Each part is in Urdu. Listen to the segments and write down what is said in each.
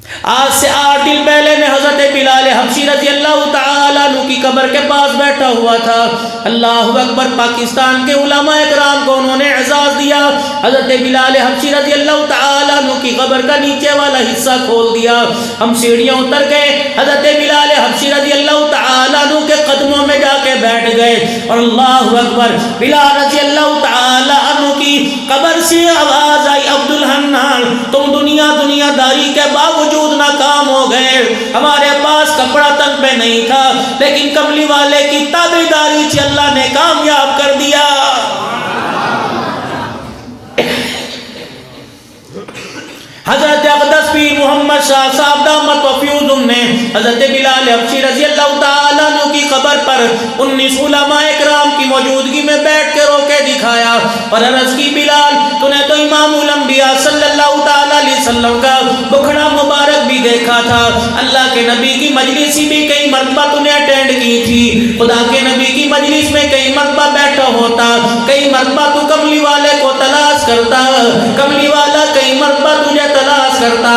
آج سے 8 دن پہلے میں حضرت بلال حبشی رضی اللہ تعالیٰ عنہ کی قبر کے پاس بیٹھا ہوا تھا. اللہ اکبر. پاکستان کے علماء اکرام کو انہوں نے اعزاز دیا. حضرت بلال حبشی رضی اللہ تعالیٰ عنہ کی قبر کا نیچے والا حصہ کھول دیا. ہم سیڑھیاں اتر گئے, حضرت بلال حبشی رضی اللہ تعالیٰ عنہ کے قدموں میں جا کے بیٹھ گئے. اور اللہ اکبر, بلال رضی اللہ تعالیٰ عنہ کی قبر سے آواز آئی, عبد الحنان تم دنیا داری کے باوجود ناکام ہو گئے. ہمارے پاس کپڑا تن پہ نہیں تھا, لیکن کملی والے کی تابعداری سے اللہ نے کامیاب کر دیا. حضرت اقدس پیر محمد شاہ صاحب دامت و فیوزم نے حضرت بلال حبشی رضی اللہ تعالیٰ عنہ کی قبر پر 19 علماء اکرام کی موجودگی میں بیٹھ کے رو کے دکھایا اور عرض کی, بلال تو نے تو امام الانبیاء صلی اللہ تعالیٰ علیہ وسلم کا بکھڑا مبارک بھی دیکھا تھا. اللہ کے نبی کی مجلس بھی کئی مرتبہ تو نے اٹینڈ کی تھی. خدا کے نبی کی مجلس میں کئی مرتبہ بیٹھا ہوتا, کئی مرتبہ تو کملی والے کو تلاش کرتا, کملی والا کئی مرتبہ تجھے تلاش کرتا.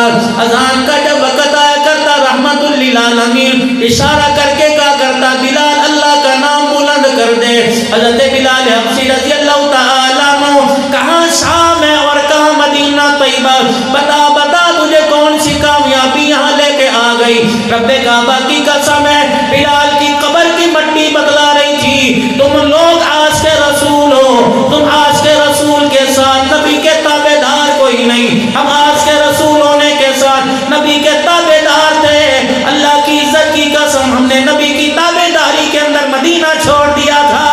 اذان کا جب وقت آیا کرتا رحمت للعالمین اشارہ کر کے کہا کرتا, بلال اللہ کا نام بلند کر دے. حضرت بلال حبشی رضی اللہ تعالیٰ عنہ کہاں شام ہے اور کہاں مدینہ طیبہ, بتا تجھے کون سی کامیابی یہاں لے کے آ گئی. رب کعبہ کی قسم ہے, بلال کی قبر کی مٹی بدلا رہی تھی. تم لوگ آج کے رسول ہو, تم آج کے رسول کے ساتھ نبی کے تابع دار کوئی نہیں. ہم آج کے رسول ہونے کے ساتھ نبی کے تابع دار تھے. اللہ کی عزت کی قسم ہم نے نبی کی تابع داری کے اندر مدینہ چھوڑ دیا تھا.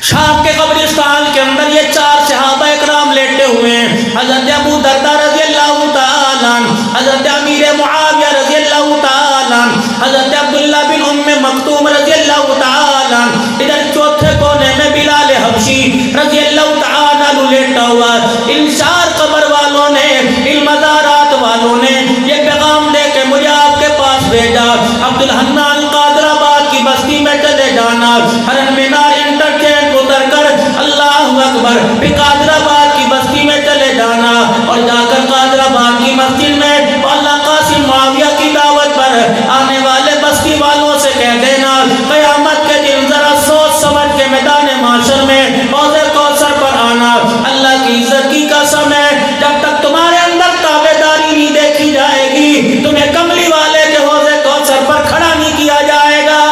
شام کے قبرستان کے اندر یہ 4 صحابہ اکرام لیٹے ہوئے ہیں. حضرت ابو درداء رضی اللہ تعالیٰ عنہ, حضرت امیر معاویہ رضی اللہ تعالیٰ عنہ, حضرت عبداللہ بن ام مکتوم رضی اللہ تعالیٰ عنہ. ادھر چوتھے کونے میں بلال حبشی رضی اللہ تعالیٰ عنہ لیٹا ہوا. ان 4 قبر والوں نے, ان مزارات والوں نے یہ پیغام دے کے مجھے آپ کے پاس بھیجا, عبد الحنان قادر آباد کی بستی میں چلے جانا. ہرن مینار انٹرچینج اتر کر اللہ اکبر قادر آباد کی بستی میں چلے جانا اور جا کر قادر آباد کی مسجد میں اللہ قاسم معاویہ کی دعوت پر آنے والے بستی والوں سے کہہ دینا, قیامت کے دن ذرا سوچ سمجھ کے میدان محشر میں حوض کوثر پر آنا. اللہ کی عزت کی قسم ہے, جب تک تمہارے اندر تابعداری نہیں دیکھی جائے گی تمہیں کملی والے کے حوض کوثر پر کھڑا نہیں کیا جائے گا.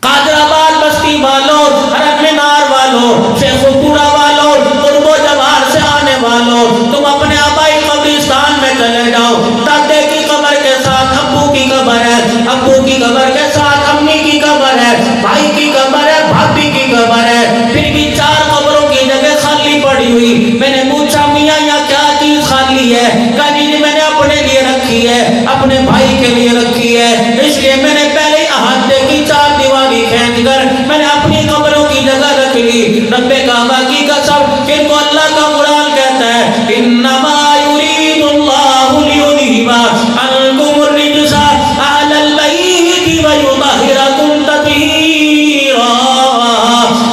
قادر آباد بستی والوں, حرم مینار والوں, شیخ پورا والوں, قرب و جوار سے آنے والوں, تم اپنے آبائی قبرستان میں چلے جاؤ. دادے کی قبر کے ساتھ ابو کی قبر ہے, ابو کی قبر کے ساتھ امی کی قبر ہے, بھائی کی قبر ہے, بھابھی کی قبر ہے, پھر بھی 4 قبروں کی جگہ خالی پڑی ہوئی. میں نے پوچھا, میاں یہ کیا چیز خالی ہے؟ کہا جی میں نے اپنے لیے رکھی ہے, اپنے بھائی کے لیے رکھی ہے, اس لیے میں نے پہلے احاطے کی 4 دیواری کھینچ کر میں نے اپنی قبروں کی جگہ رکھ لی. رب کعبہ کی قسم, جن کو اللہ کا قرآن کہتا ہے انما یرید اللہ لیذہب عنکم الرجس اہل البیت ویطہرکم تطہیرا.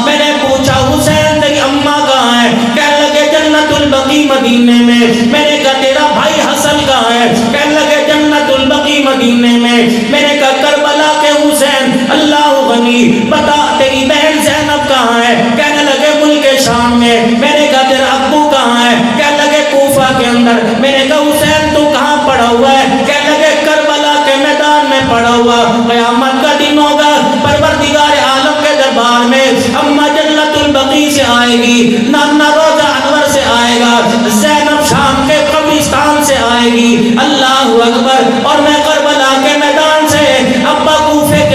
میں نے پوچھا, حسین تیری اماں کہاں ہے؟ کہنے لگے جنت البقیع مدینے میں. میں نے کہا تیرا بھائی حسن کہاں ہے؟ کہنے لگے جنت البقیع مدینے میں. میں نے کہا کربلا کے حسین اللہ غنی بتا تیری بہن زینب کہاں ہے؟ کہنے لگے ملک شام میں. میں نے کہا تیرا ابو کہاں ہے؟ کہنے لگے کوفہ کے اندر. میں نے کہا حسین تو کہاں پڑا ہوا ہے؟ کہنے لگے کربلا کے میدان میں پڑا ہوا. قیامت کا دن ہوگا, پروردگار عالم کے دربار میں اماں جنت البقیع سے آئے گی, نانا روضہ انور سے آئے گا, زینب شام کے قبرستان سے آئے گی. اللہ اکبر. اور میں کربلا کے میدان سے ابا کوفے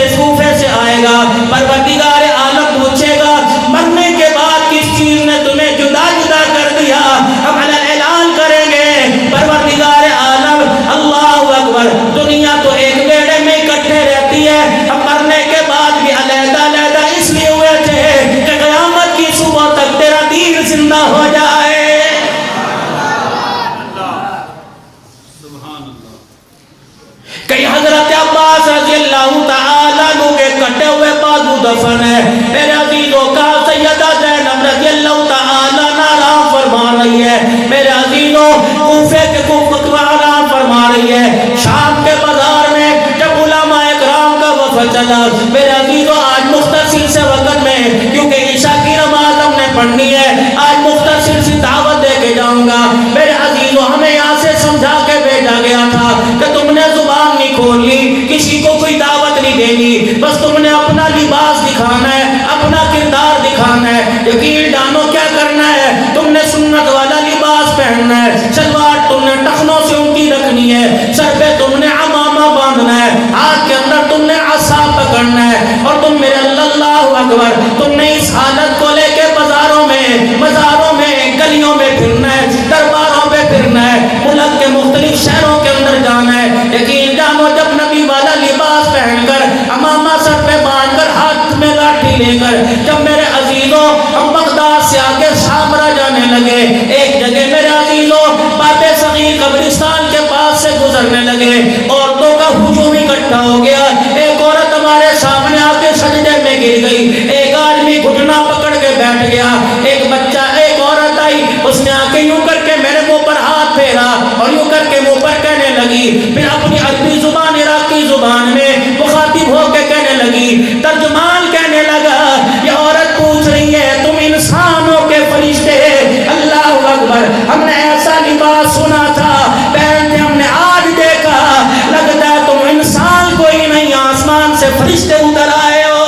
دفن ہے. میرے عزیزوں کا سیدہ زینب رضی اللہ تعالی عنہ آرام فرما رہی ہے. میرے عزیزوں کوفے کے کوفہ آرام فرما رہی ہے. شام کے بازار میں جب علماء اکرام کا وفد چلا, میرے عزیزوں آج مختصر سے وقت میں, کیونکہ عشاء کی نماز ہم نے پڑھنی ہے, آج مختصر سی دعوت دے کے جاؤں گا. میرے عزیزوں ہمیں یہاں سے سمجھا کے بھیجا گیا تھا کہ تم نے زبان نہیں کھولنی, کسی کو کوئی دعوت نہیں دینی, بس تم نے اپنا لباس دکھانا ہے, اپنا کردار دکھانا ہے. یقین جانو کیا کرنا ہے, تم نے سنت والا لباس پہننا ہے, شلوار تم نے ٹخنوں سے اونچی رکھنی ہے, سر پہ تم نے عمامہ باندھنا ہے, ہاتھ کے اندر تم نے عصا پکڑنا ہے, اور تم میرے اللہ اکبر, تم نے اس حالت کو لے کے بازاروں میں, مزاروں میں, گلیوں میں پھرنا ہے, درباروں پہ پھرنا ہے, ملک کے مختلف شہروں کے اندر جانا ہے. یقین جانو جب نبی والا لباس پہن کر, عمامہ سر پہ باندھ کر, ہاتھ میں لاٹھی لے کر, جب میرے عزیزوں ہم بغداد سے آگے شامرا جانے لگے, ایک جگہ میرے عزیزوں باب صغیر قبرستان کے پاس سے گزرنے لگے, عورتوں کا ہجوم اکٹھا ہو گیا. ایک عورت ہمارے سامنے آ کے سجدے میں گر گئی, ایک آدمی گھٹنا پکڑ کے بیٹھ گیا, ایک بچہ, ایک عورت آئی, اس نے آ کے یوں کر کے میرے منہ پر ہاتھ پھیرا اور یوں کر کے منہ پر کہنے لگی, پھر اپنی عربی زبان عراقی زبان میں مخاطب ہو کے کہنے لگی, ترجمان کہنے لگا, یہ عورت پوچھ رہی ہے تم انسانوں کے فرشتے, اللہ اکبر, ہم نے ایسا لباس سنا تھا پہنتے, ہم نے آج دیکھا, لگتا ہے تم انسان کوئی نہیں, آسمان سے فرشتے اتر آئے ہو.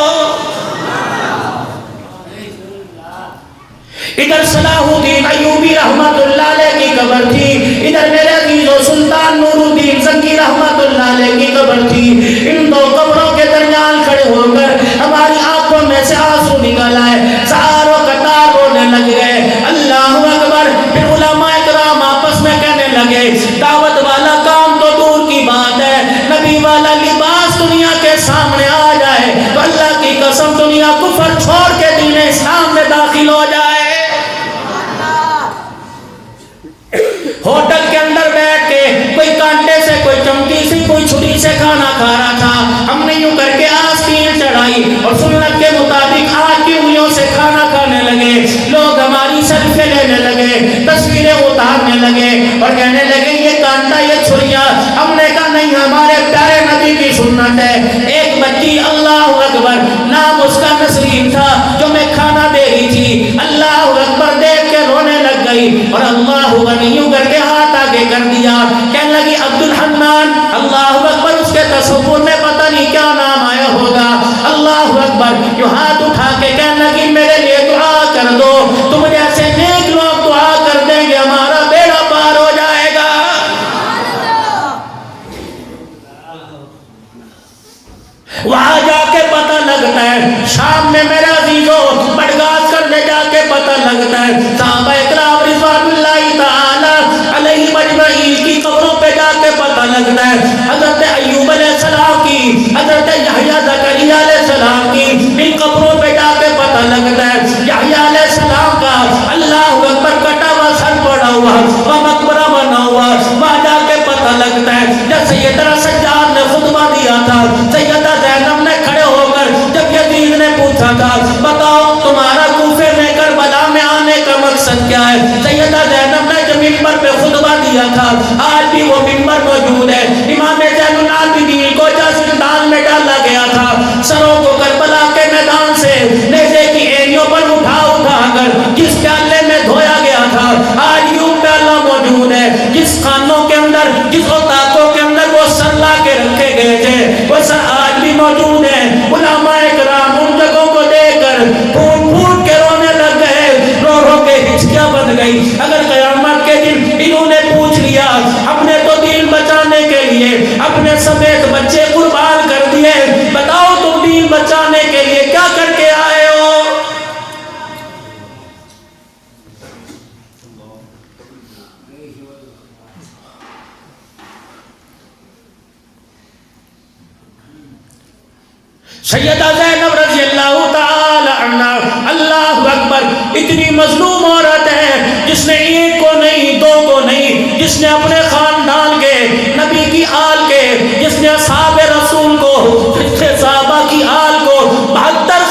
ادھر صلاح الدین ایوبی رحمت اللہ علیہ کی قبر تھی, ادھر میرے عزیزوں سلطان نور الدین زنگی رحمت اللہ علیہ کی قبر تھی. ان دو قبروں کے درمیان کھڑے ہو کر ہماری آنکھوں میں سے آنسو نکل آئے, ساروں قطار رونے لگ گئے. اللہ اکبر. پھر علماء کرام آپس میں کہنے لگے, دعوت والا کام تو دور کی بات ہے, نبی والا لباس دنیا کے سامنے آ جائے تو اللہ کی قسم دنیا کفر چھوڑ کے دین اسلام میں داخل ہو جائے. ہوٹل کے اندر بیٹھ کے کوئی کانٹے سے, کوئی چمچی سے, کوئی چھری سے کھانا کھا رہا تھا, ہم نے یوں کر کے آستین چڑھائی اور سنت کے مطابق آج کی انگلیوں سے کھانا کھانے لگے. لوگ ہماری سیلفی لینے لگے, تصویریں اتارنے لگے اور کہنے لگے یہ کانٹا, یہ چھریاں. ہم نے کہا نہیں, ہمارے پیارے نبی کی سنت ہے. ایک بچی, اللہ اکبر, نام اس کا نسرین تھا, جو میں کھانا دے رہی تھی, اللہ اکبر, دیکھ کے رونے لگ گئی اور اللہ اکبر یوں کر کے ہاتھ آگے کر دیا, کہنے لگی عبد الحنان, اللہ اکبر. اس کے تصور میں پتہ نہیں کیا نام آیا ہوگا, اللہ اکبر, یوں ہاتھ اٹھا کے کہنے لگی میرے لیے دعا کر دو, تم جیسے نیک لوگ دعا کر دیں گے ہمارا بیڑا پار ہو جائے گا. وہاں جا کے پتہ لگتا ہے, شام میں میرے عزیزوں بڑگاس کرنے جا کے پتہ لگتا ہے, صحابہ اکرام رضوان اللہ تعالی علیہ مجمعین کی قبروں پہ جا کے پتہ لگتا ہے, حضرت ایوب علیہ السلام کی, حضرت یحییٰ زکریا علیہ السلام کی, ان قبروں پہ جا کے پتہ لگتا ہے. یحییٰ علیہ السلام کا اللہ اکبر کٹا ہوا سر پڑا ہوا, وہ مقبرہ بنا ہوا, وہاں جا کے پتہ لگتا ہے. جب سیدنا سجاد نے خطبہ دیا تھا, سیدہ زینب نے کھڑے ہو کر جب یزید نے پوچھا تھا بتاؤ تمہارا کوفے میں کربلا میں آنے کا مقصد کیا ہے, سیدہ زینب نے جب منبر پہ خطبہ دیا تھا, آج بھی وہ منبر موجود ہے. امام زین العابدین کو جہاں زندان میں ڈالا گیا تھا, سروں کو کربلا کے میدان سے نیزے کی اینیوں پر اٹھا اٹھا کر جس پیالے میں دھویا گیا تھا, آج یوں پیالہ موجود ہے. جس خانوں کے اندر, جس اوتاقوں کے اندر وہ سر لا کے رکھے گئے تھے, وہ سر آج بھی موجود ہے. علماء کرام ان جگہوں کو دیکھ کر پھوٹ پھوٹ کے رونے لگ گئے, رو رو کے ہچکیاں بن گئی. اگر قیامت کے دن انہوں نے پوچھ لیا, ہم نے تو دین بچانے کے لیے اپنے سمیت بچے قربان کر دیے, بتاؤ تم دین بچانے کے لیے کیا کر کے آئے ہو؟ سیدہ زینب رضی اللہ تعالی عنہ, اللہ اکبر, اتنی مظلوم عورت ہے جس نے ایک کو نہیں, دو کو نہیں, جس نے اپنے خاندان کے, نبی کی آل کے, جس نے اصحاب رسول کو, صحابہ کی آل کو 72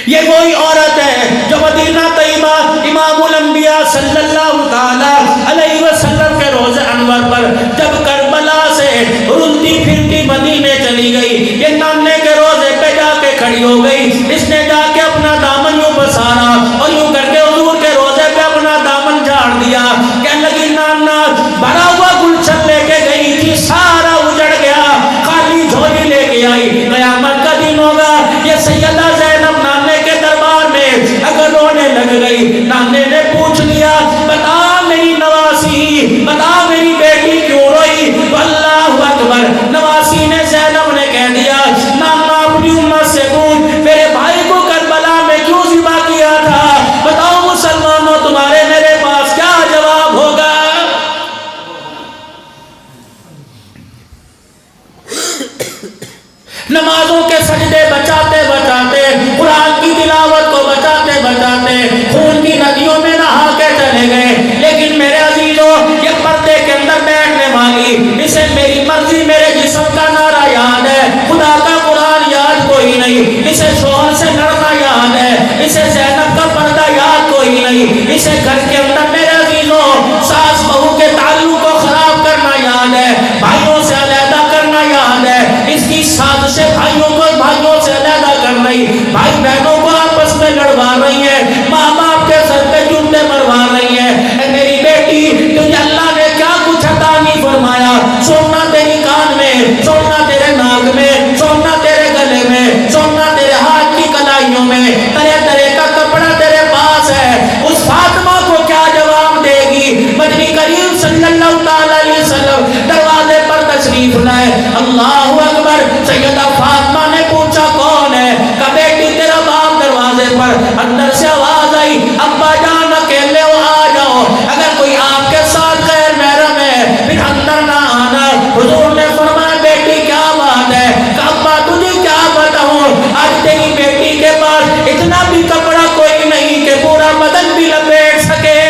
یہ وہی عورت ہے جو مدینہ طیبہ امام الانبیاء صلی اللہ تعالی علیہ وسلم کے روز انور پر جب کربلا سے رلتی پھرتی مدینے چلی گئی، یہ نانے کے روزے پہ جا کے کھڑی ہو گئی، اس نے جا کے اپنا دامن یوں پسارا اور یوں کر کے حضور کے روزے پہ اپنا دامن جھاڑ دیا، کہنے لگی نانا بھرا ہوا گلشن لے کے گئی تھی سارا اجڑ گیا، خالی جھولی لے کے آئی، قیامت کا دن ہوگا یہ سیدہ زینب نانے کے دربار میں اگر رونے لگ گئی، نانے نے پوچھ لیا بتا میری نواسی، بتا میری بیٹی کیوں روئی؟ تو اللہ اکبر، نواسی نے زینب نے کہہ دیا نانا اپنی امت سے پوچھ میرے بھائی کو کربلا میں کیوں ذبح کیا تھا، بتاؤ مسلمانوں تمہارے میرے پاس کیا جواب ہوگا؟ نمازوں کے سجدے بچاتے بچاتے، قرآن کی تلاوت کو بچاتے بچاتے خون کی ندیوں میں نہا کے چلے گئے، لیکن میرے عزیزوں یہ پردے کے اندر بیٹھنے والی اسے میری مرضی میرے جسم کا نعرہ یاد ہے، خدا کا قرآن یاد کوئی نہیں، اسے شوہر سے لڑنا یاد ہے، اسے زینب کا پردہ یاد کوئی نہیں، اسے گھر کے اندر میرے عزیزوں ساس بہو کے تعلق کو خراب کرنا یاد ہے، بھائیوں سے علیحدہ کرنا یاد ہے، اس کی سازشیں بھائیوں کو بھائیوں سے علیحدہ کر رہی، بھائی بہنوں کو آپس میں لڑوا رہی ہے، ماں باپ کے سر پہ جوتے مروا رہی ہے۔ اے میری بیٹی تجھے اللہ نے کیا کچھ عطا نہیں فرمایا، سونا تیری کان میں، سونا تیرے ناک میں، سونا تیرے گلے میں، سونا تیرے ہاتھ کی کلائیوں میں، طرح طرح کا کپڑا تیرے پاس ہے، اس فاطمہ کو کیا جواب دے گی؟ مدنی کریم صلی اللہ تعالی علیہ وسلم دروازے پر تشریف لائے، اللہ اکبر، سیدہ فاطمہ نے پوچھا کون ہے؟ کہا بیٹی تیرا باپ دروازے پر، اندر سے آواز آئی ابا جان اکیلے ہو آ جاؤ، اگر کوئی آپ کے ساتھ غیر محرم ہے پھر اندر نہ آنا۔ حضور نے فرمایا بیٹی کیا بات ہے؟ کہا ابا تجھے کیا بتاؤں، آج تیری بیٹی کے پاس اتنا بھی کپڑا کوئی نہیں کہ پورا بدن بھی لپیٹ سکے۔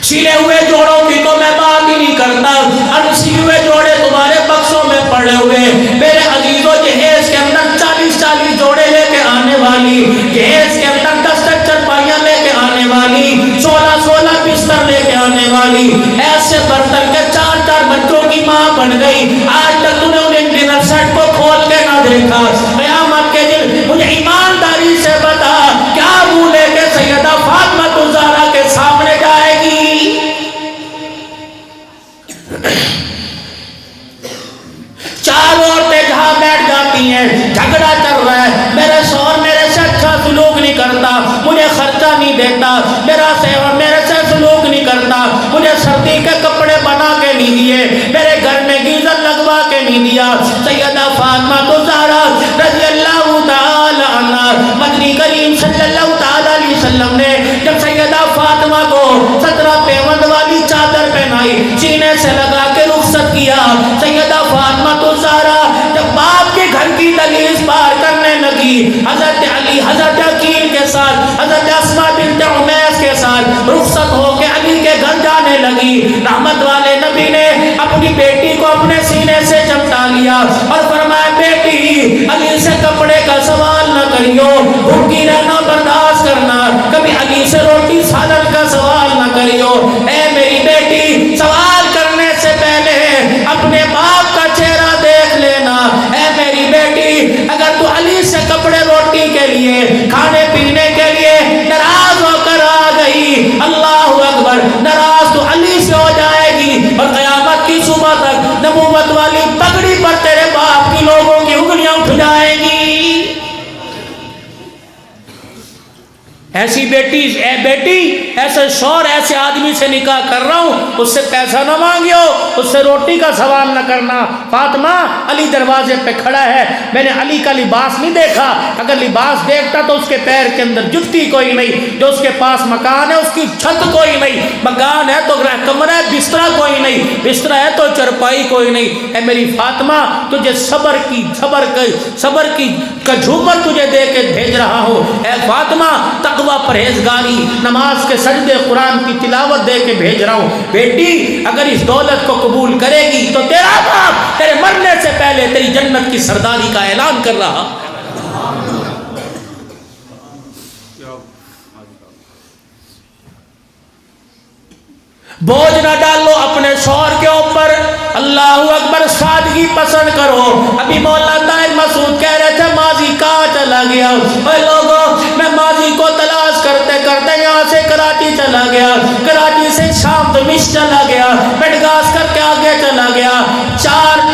سلے ہوئے جوڑوں کی تو میں بات ہی نہیں کرتا، انسلے ہوئے جوڑے تمہارے بکسوں میں پڑے ہوئے، میرے عزیزوں جہیز کے اندر 40 جوڑے لے کے آنے والی، جہیز کے اندر 10 چرپائیاں لے کے آنے والی، 16 بستر لے کے آنے والی، ایسے برتن کے 4 بچوں کی ماں بن گئی، آج تک تم نے انہیں ڈنر سیٹ کو کھول کے نہ دیکھا۔ قیامت کے دن مجھے ایمانداری سے بتا کیا منہ لے کے سیدہ فاطمہ الزہرا کے سامنے جائے گی؟ چار عورتیں جہاں بیٹھ جاتی ہیں، جھگڑا چل رہا ہے، میرے شوہر میرے سے اچھا سلوک نہیں کرتا، مجھے خرچہ نہیں دیتا، میرا شوہر میرے سے سلوک نہیں کرتا، مجھے سردی کے کپڑے بنا کے نہیں دیے، میرے گھر میں گیزر لگوا کے نہیں دیا۔ سیدہ فاطمہ الزہرا رضی اللہ تعالی عنہا، مدنی کریم صلی اللہ تعالی علیہ وسلم نے جب سیدہ فاطمہ کو 17 پیوند والی چادر پہنائی، سینے سے لگا کے رخصت کیا، سیدہ فاطمہ الزہرا جب باپ کے گھر کی دہلیز پار کرنے لگی، حضرت علی حضرت عقیل کے ساتھ، حضرت اسماء بنت عمیس کے ساتھ رخصت ہو کے علی کے گھر جانے لگی، رحمت والے نبی نے اپنی بیٹی کو اپنے سینے سے چمٹا لیا اور فرمایا بیٹی علی سے کپڑے کا سوال نہ کریو، بھوکی رہنا برداشت کرنا، کبھی علی سے روٹی سالن کا سوال نہ کریو۔ اے میری بیٹی سوال کرنے سے پہلے اپنے باپ کا چہرہ دیکھ لینا۔ اے میری بیٹی اگر تو علی سے کپڑے روٹی کے لیے کھانے پینے کے لیے ناراض ہو کر آ گئی، اللہ اکبر، ناراض تو علی سے ہو جائے گی اور قیامت کی صبح تک نبوت والی پگڑی پر تیرے باپ کی لوگوں کی انگلیاں اٹھ جائیں گی۔ ایسی بیٹی، اے بیٹی ایسے شوہر ایسے آدمی سے نکاح کر رہا ہوں، اس سے پیسہ نہ مانگیو، اس سے روٹی کا سوال نہ کرنا۔ فاطمہ علی دروازے پہ کھڑا ہے، میں نے علی کا لباس نہیں دیکھا، اگر لباس دیکھتا تو اس کے پیر کے اندر جتی کوئی نہیں، جو اس کے پاس مکان ہے اس کی چھت کوئی نہیں، مکان ہے تو کمرہ ہے، بستر کوئی نہیں، بستر ہے تو چرپائی کوئی نہیں۔ اے میری فاطمہ تجھے صبر کی کا جھومر تجھے دے کے بھیج رہا ہوں۔ اے فاطمہ تقوی تقوی پرہیزگاری نماز کے سجدے قرآن کی تلاوت دے کے بھیج رہا ہوں. بیٹی اگر اس دولت کو قبول کرے گی تو تیرا باپ تیرے مرنے سے پہلے تیری جنت کی سرداری کا اعلان کر رہا. بوجھ نہ ڈالو اپنے شوہر کے اوپر. اللہ اکبر. سادگی پسند کرو. ابھی مولانا طاہر مسعود کہہ رہے تھے ماضی کہاں چلا گیا. اے لوگوں میں ماضی کو تلاش کرتے کرتے یہاں سے کراچی چلا گیا, کراچی سے شام دمشق چلا گیا, میڈغاسکر کے آگے چلا گیا, چار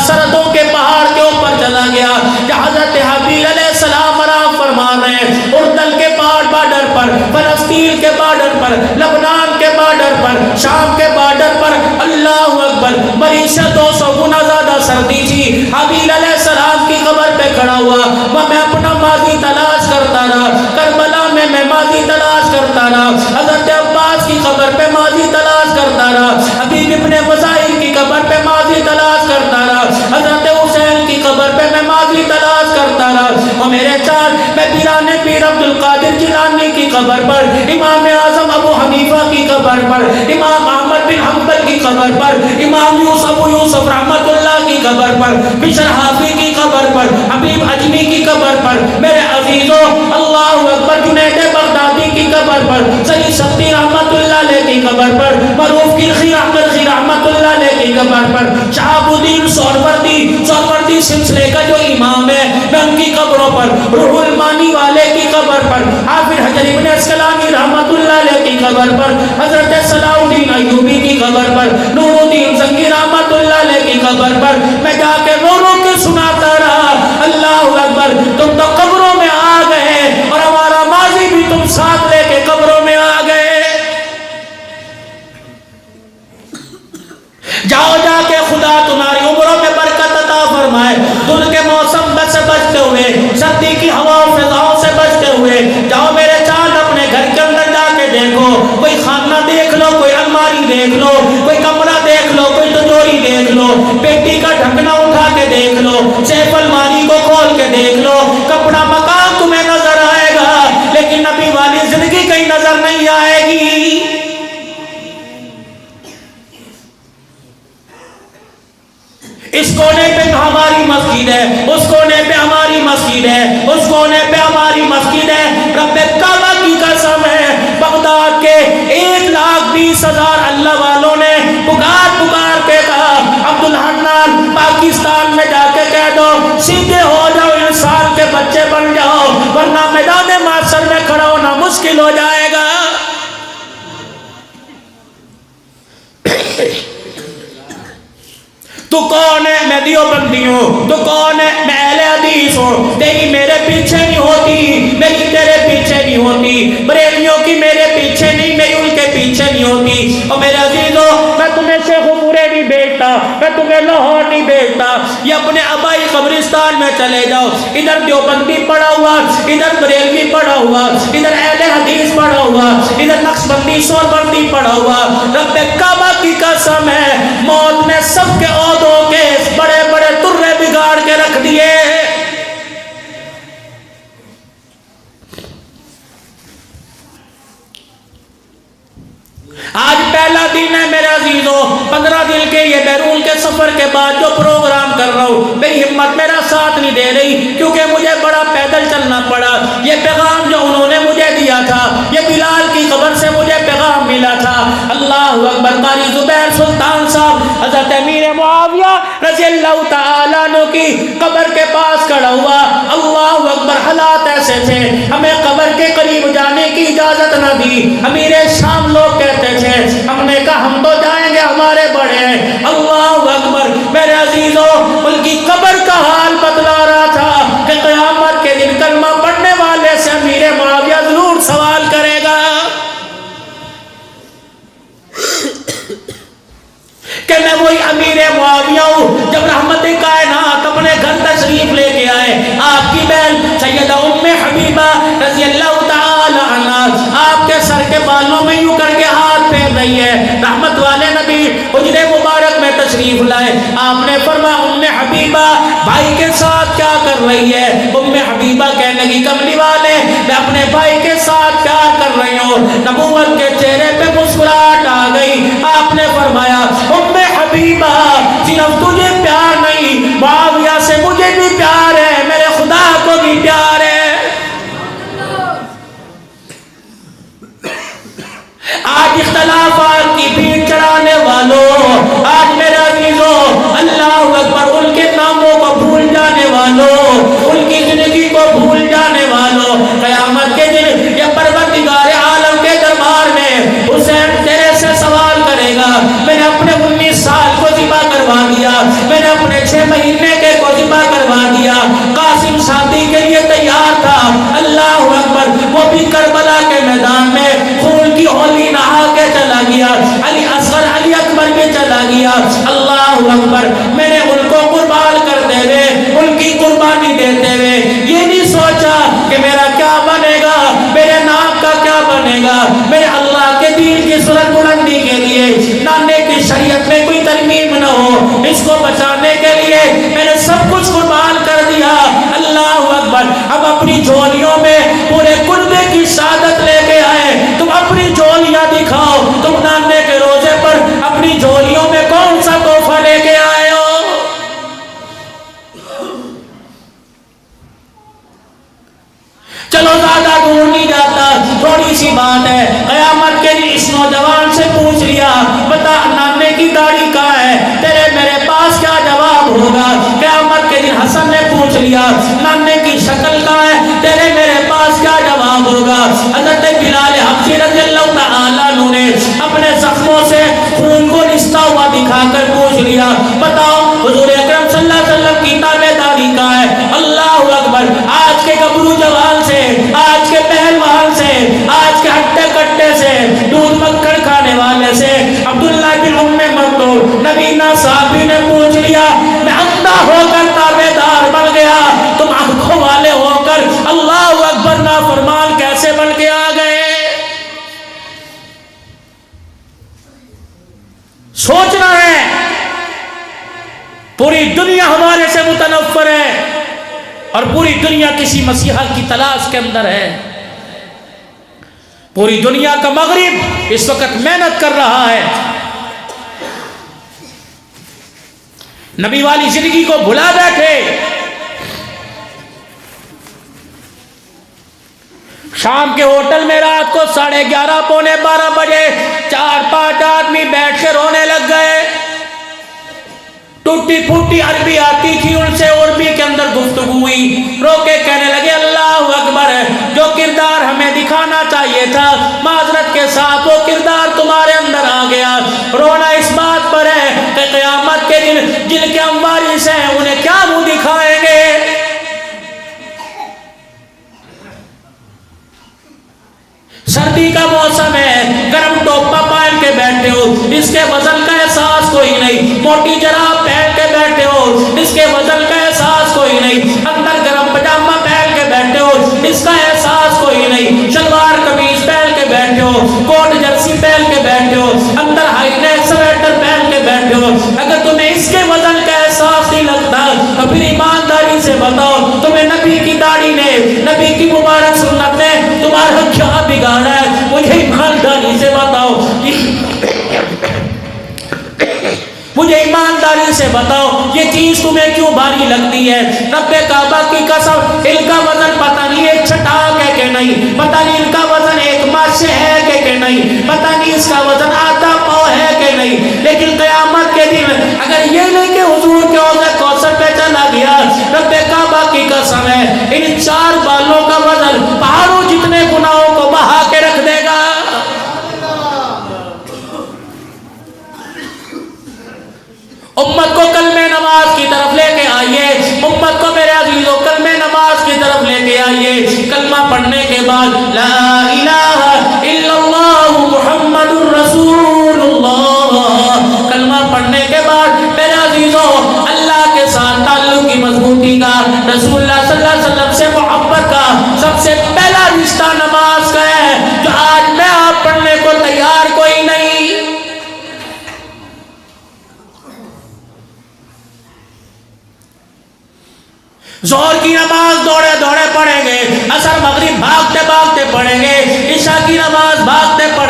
سرحدوں کے پہاڑ کے اوپر چلا گیا جہاں حضرت حبیب علیہ السلام آرام فرما رہے ہیں. اردن کے پہاڑ بارڈر پر, فلسطین کے بارڈر پر, لبنان کے بارڈر پر, شام کے بارڈر پر. اللہ اکبر. مریض سے 200 گنا زیادہ سردی تھی. حبیب علیہ السلام کی قبر پہ کھڑا ہوا میں اپنا ماضی تلاش کرتا رہا. کربلا میں ماضی تلاش کرتا رہا. حضرت عباس کی قبر پہ ماضی تلاش کرتا رہا. حبیب ابن مظاہر کی قبر پہ ماضی تلاش کرتا رہا. حضرت حسین کی قبر پہ میں ماضی تلاش کرتا رہا. اور میرے چاند میں پیران پیر عبد القادر جیلانی کی قبر پر, امام اعظم ابو حنیفہ کی قبر پر, امام احمد بن حنبل کی قبر پر, امام یوسف رحمت اللہ کی قبر پر, بشر حافظ کی قبر پر, حبیب اجمی کی قبر پر. میرے عزیزوں اللہ اکبر. جنید بغدادی کی قبر پر, سید سبتی رحمت اللہ علیہ کی قبر پر, معروف کرخی احمد رحمت اللہ علیہ کی قبر پر, شہاب الدین سہروردی سلسلے کا جو امام ہے میں ان کی قبروں پر, روح المانی والے کی قبر پر, حافظ حجر ابن اسقلانی رحمت اللہ علیہ کی قبر پر, حضرت صلاح الدین ایوبی کی قبر پر, نور الدین زنگی رحمت اللہ علیہ کی قبر پر میں جا کے رو رو کے سناتا رہا. اللہ اکبر. تم تو قبروں میں آ گئے اور ہمارا ماضی بھی تم ساتھ لے کے قبروں میں آ گئے. جاؤ جا کے خدا تمہاری عمروں میں برکت عطا فرمائے. دھند کے موسم سے بچتے ہوئے, سردی کی ہواؤں فضاؤں سے بچتے ہوئے جاؤ میرے چاند اپنے گھر کے اندر جا کے دیکھو. کوئی خانہ دیکھ لو, کوئی الماری دیکھ لو, کوئی کمرہ دیکھ لو, کوئی تجوری دیکھ لو, پیٹی کا ڈھکنا اٹھا کے دیکھ لو, سیف الماری کو کھول کے دیکھ لو. کپڑا مکان تمہیں نظر آئے گا لیکن نبی والی زندگی کہیں نظر نہیں آئے گی. اس کونے پہ ہماری مسجد ہے, اس کونے پہ ہماری مسجد ہے, اس کونے پہ ہماری مسجد ہے. رب کعبہ کی قسم ہے بغداد کے 1,20,000 اللہ والوں نے پکار کے کہا عبدالحنان پاکستان میں جا کے کہہ دو سیدھے ہو جاؤ, انسان کے بچے بن جاؤ, ورنہ میدان محشر میں کھڑا ہونا مشکل ہو جائے گا. تو کون ہے؟ میں دیوبندی ہوں. تو کون ہے؟ میں اہل حدیث ہوں. تیری میرے پیچھے نہیں ہوتی, میری تیرے پیچھے نہیں ہوتی. بریلیوں کی میرے پیچھے نہیں, میری ان کے پیچھے نہیں ہوتی. اور میرے عزیزوں میں تمہیں شیخ پورے نہیں بھیجتا, میں تمہیں لاہور نہیں بھیجتا. یہ اپنے آبائی قبرستان میں چلے جاؤ. ادھر دیوبندی پڑا ہوا, ادھر بریلوی پڑا ہوا, ادھر اہل حدیث پڑا ہوا, ادھر نقشبندی سوربندی پڑا ہوا. رب کعبہ کی قسم ہے موت نے سب کے عہدوں کے بڑے بڑے ترے بگاڑ کے رکھ دیے. آج پہلا دن ہے میرے عزیزوں, 15 دن کے یہ بیرون کے سفر کے بعد جو پروگرام کر رہا ہوں, میری ہمت میرا ساتھ نہیں دے رہی کیونکہ مجھے بڑا پیدل چلنا پڑا. یہ پیغام جو انہوں نے مجھے دیا تھا, یہ بلال کی قبر سے مجھے پیغام ملا تھا. اللہ اکبر. قاری زبیر سلطان صاحب حضرت امیر معاویہ رضی اللہ تعالیٰ عنہ کی قبر کے پاس کھڑا ہوا. اللہ اکبر. حالات ایسے تھے, ہمیں قبر کے قریب جانے کی اجازت نہ دی. امیر شام لوگ کہتے تھے, ہم نے کہا ہم تو جائیں گے, ہمارے بڑے ہیں. اللہ اکبر. میرے عزیزوں ان کی قبر کا حال بتلا رہا تھا کہ قیامت کے دن کلمہ پڑھنے والے سے امیر معاویہ ضرور سوال کرے گا کہ میں وہی امیر معاویہ ہوں جب رحمت کائنات اپنے گھر تشریف لے کے آئے. آپ کی بہن سیدہ ام حبیبہ رضی اللہ تعالی عنہا آپ کے سر کے بالوں میں یوں کر کے ہاتھ پھیر رہی ہے. رحمت والے نبی حجرے مبارک میں تشریف لائے. آپ نے فرمایا ام حبیبہ بھائی کے ساتھ کیا کر رہی ہے؟ ام حبیبہ کہنے لگی کملی والے میں اپنے بھائی کے ساتھ کیا نبوت کے چہرے پہ مسکراہٹ آ گئی. آپ نے فرمایا ام حبیبہ صرف تجھے پیار نہیں معاویہ سے مجھے بھی پیار ہے, میرے خدا کو بھی پیار ہے. آج اختلافات کی بھیڑ چڑھانے والوں, آج میرے عزیزوں اللہ اکبر ان کے ناموں کو بھول جانے والوں, ان کی زندگی کو بھول جانے والوں, قیامت کے دن یہ پروردگار عالم کے دربار میں حسین تیرے سے سوال کرے گا, میں نے اپنے 19 سال کو ذبح کروا دیا, میں نے اپنے 6 مہینے کے کو ذبح کروا دیا, قاسم شادی کے لیے تیار تھا, اللہ اکبر وہ بھی کربلا کے میدان میں خون کی ہولی نہا کے چلا گیا, علی اصغر علی اکبر بھی چلا گیا, اللہ اکبر میں نے ان کو قربان کرتے ہوئے ان کی قربانی دیتے ہوئے یہ نہیں سوچا کہ میرا کیا بنے گا, میرے نام کا کیا بنے گا, میرے اللہ کے دین کی سرت بلندی کے لیے نانے کی شریعت میں کوئی ترمیم نہ ہو, اس کو بچانے کے لیے میں نے سب کچھ قربان کر دیا, اللہ اکبر. اب اپنی جھولیوں میں پورے قربے کی شہادت لے کے آئے, تم اپنی جھولیاں دکھاؤ, تم نانے کے روزے پر اپنی جھولیوں میں کون سا تحفہ لے کے آئے ہو. چلو زیادہ دور نہیں جاتا, تھوڑی سی بات ہے, قیامت کے دن اس نوجوان سے پوچھ لیا بتا نانے کی داڑھی کہاں ہے, تیرے میرے پاس کیا جواب ہوگا. قیامت کے دن حسن نے پوچھ لیا نانے کی شکل کہاں ہے, تیرے میرے پاس کیا جواب ہوگا. حضرت بلال حبشی رضی اللہ تعالیٰ عنہ نے اپنے زخموں سے خون کو رشتہ ہوا دکھا کر پوچھ لیا بتاؤ حضور اکرم صلی اللہ علیہ وسلم کی تابعداری کہاں ہے. اللہ اکبر. آج کے گبرو جوان سے, آج کے پہلوان سے, آج کے ہٹے کٹے سے, دودھ مکھن کھانے والے سے, عبداللہ بن ام مکتوم نبینا صحابی نے پوچھ لیا میں اندھا ہو کر تابعدار بن گیا, تم آنکھوں والے ہو کر اللہ اکبر نافرمان کیسے بن کے آ گئے. سوچنا ہے پوری دنیا ہمارے سے متنفر ہے اور پوری دنیا کسی مسیحا کی تلاش کے اندر ہے. پوری دنیا کا مغرب اس وقت محنت کر رہا ہے, نبی والی زندگی کو بھلا بیٹھے. شام کے ہوٹل میں رات کو 11:30 پونے 12 بجے 4-5 آدمی بیٹھ کے رونے لگ گئے. ٹوٹی پھوٹی عربی آتی تھی, ان سے عربی کے اندر گفتگو ہوئی, رو کے کہنے لگے اللہ اکبر, جو کردار ہمیں دکھانا چاہیے تھا معذرت کے ساتھ وہ کردار تمہارے اندر آ گیا. رونا اس بات پر ہے کہ قیامت کے دن جن کے ہم وارث ہیں انہیں کیا منہ دکھائیں گے. سردی کا موسم ہے, گرم ٹوپا پہن کے بیٹھے ہو, اس کے وزن کا احساس کوئی نہیں, موٹی جراب پہن کے بیٹھے ہو, اس کے وزن کا احساس کوئی نہیں, اندر گرم پجامہ پہن کے بیٹھے ہو, اس کا احساس کوئی نہیں, شلوار قمیض پہن کے بیٹھے ہو, کوٹ جرسی پہن کے بیٹھے ہو, اندر ہائی نیک سویٹر پہن کے بیٹھے ہو. اگر تمہیں اس کے وزن کا احساس نہیں لگتا تو پھر ایمانداری سے بتاؤ تمہیں نبی کی داڑھی نے, نبی کی مبارک سنت نے تمہارا کیا بگاڑا ہے. مجھے ایمانداری سے بتاؤ, مجھے ایمانداری سے بتاؤ یہ چیز تمہیں کیوں بھاری لگتی ہے. رب کعبہ کی قسم ان کا وزن پتہ نہیں ایک چھٹاک ہے کہ نہیں, پتہ نہیں ان کا وزن ایک ماچھ ہے کہ نہیں, پتہ نہیں اس کا وزن آدھا پاؤ ہے کہ نہیں, لیکن قیامت کے دن اگر یہ نہیں کہ حضور کے حوض کوثر پہ چلا گیا, رب کعبہ کی قسم ہے ان 4 بالوں کا وزن پہاڑوں جتنے گناہوں کو بہا کے رکھ دے گا. امت کو کلمہ نماز کی طرف لے کے آئیے, امت کو میرے عزیزوں کلمہ نماز کی طرف لے کے آئیے. کلمہ پڑھنے کے بعد لا الہ الا اللہ محمد الرسول اللہ, کلمہ پڑھنے کے بعد میرے عزیزوں اللہ کے ساتھ تعلق کی مضبوطی کا, رسول اللہ صلی اللہ علیہ وسلم سے محبت کا سب سے پہلا رشتہ نماز کا ہے, جو آج میں آپ پڑھنے کو تیار کوئی نہیں. ظہر کی نماز دوڑے دوڑے پڑھیں گے, عصر مغرب بھاگتے بھاگتے پڑھیں گے, عشاء کی نماز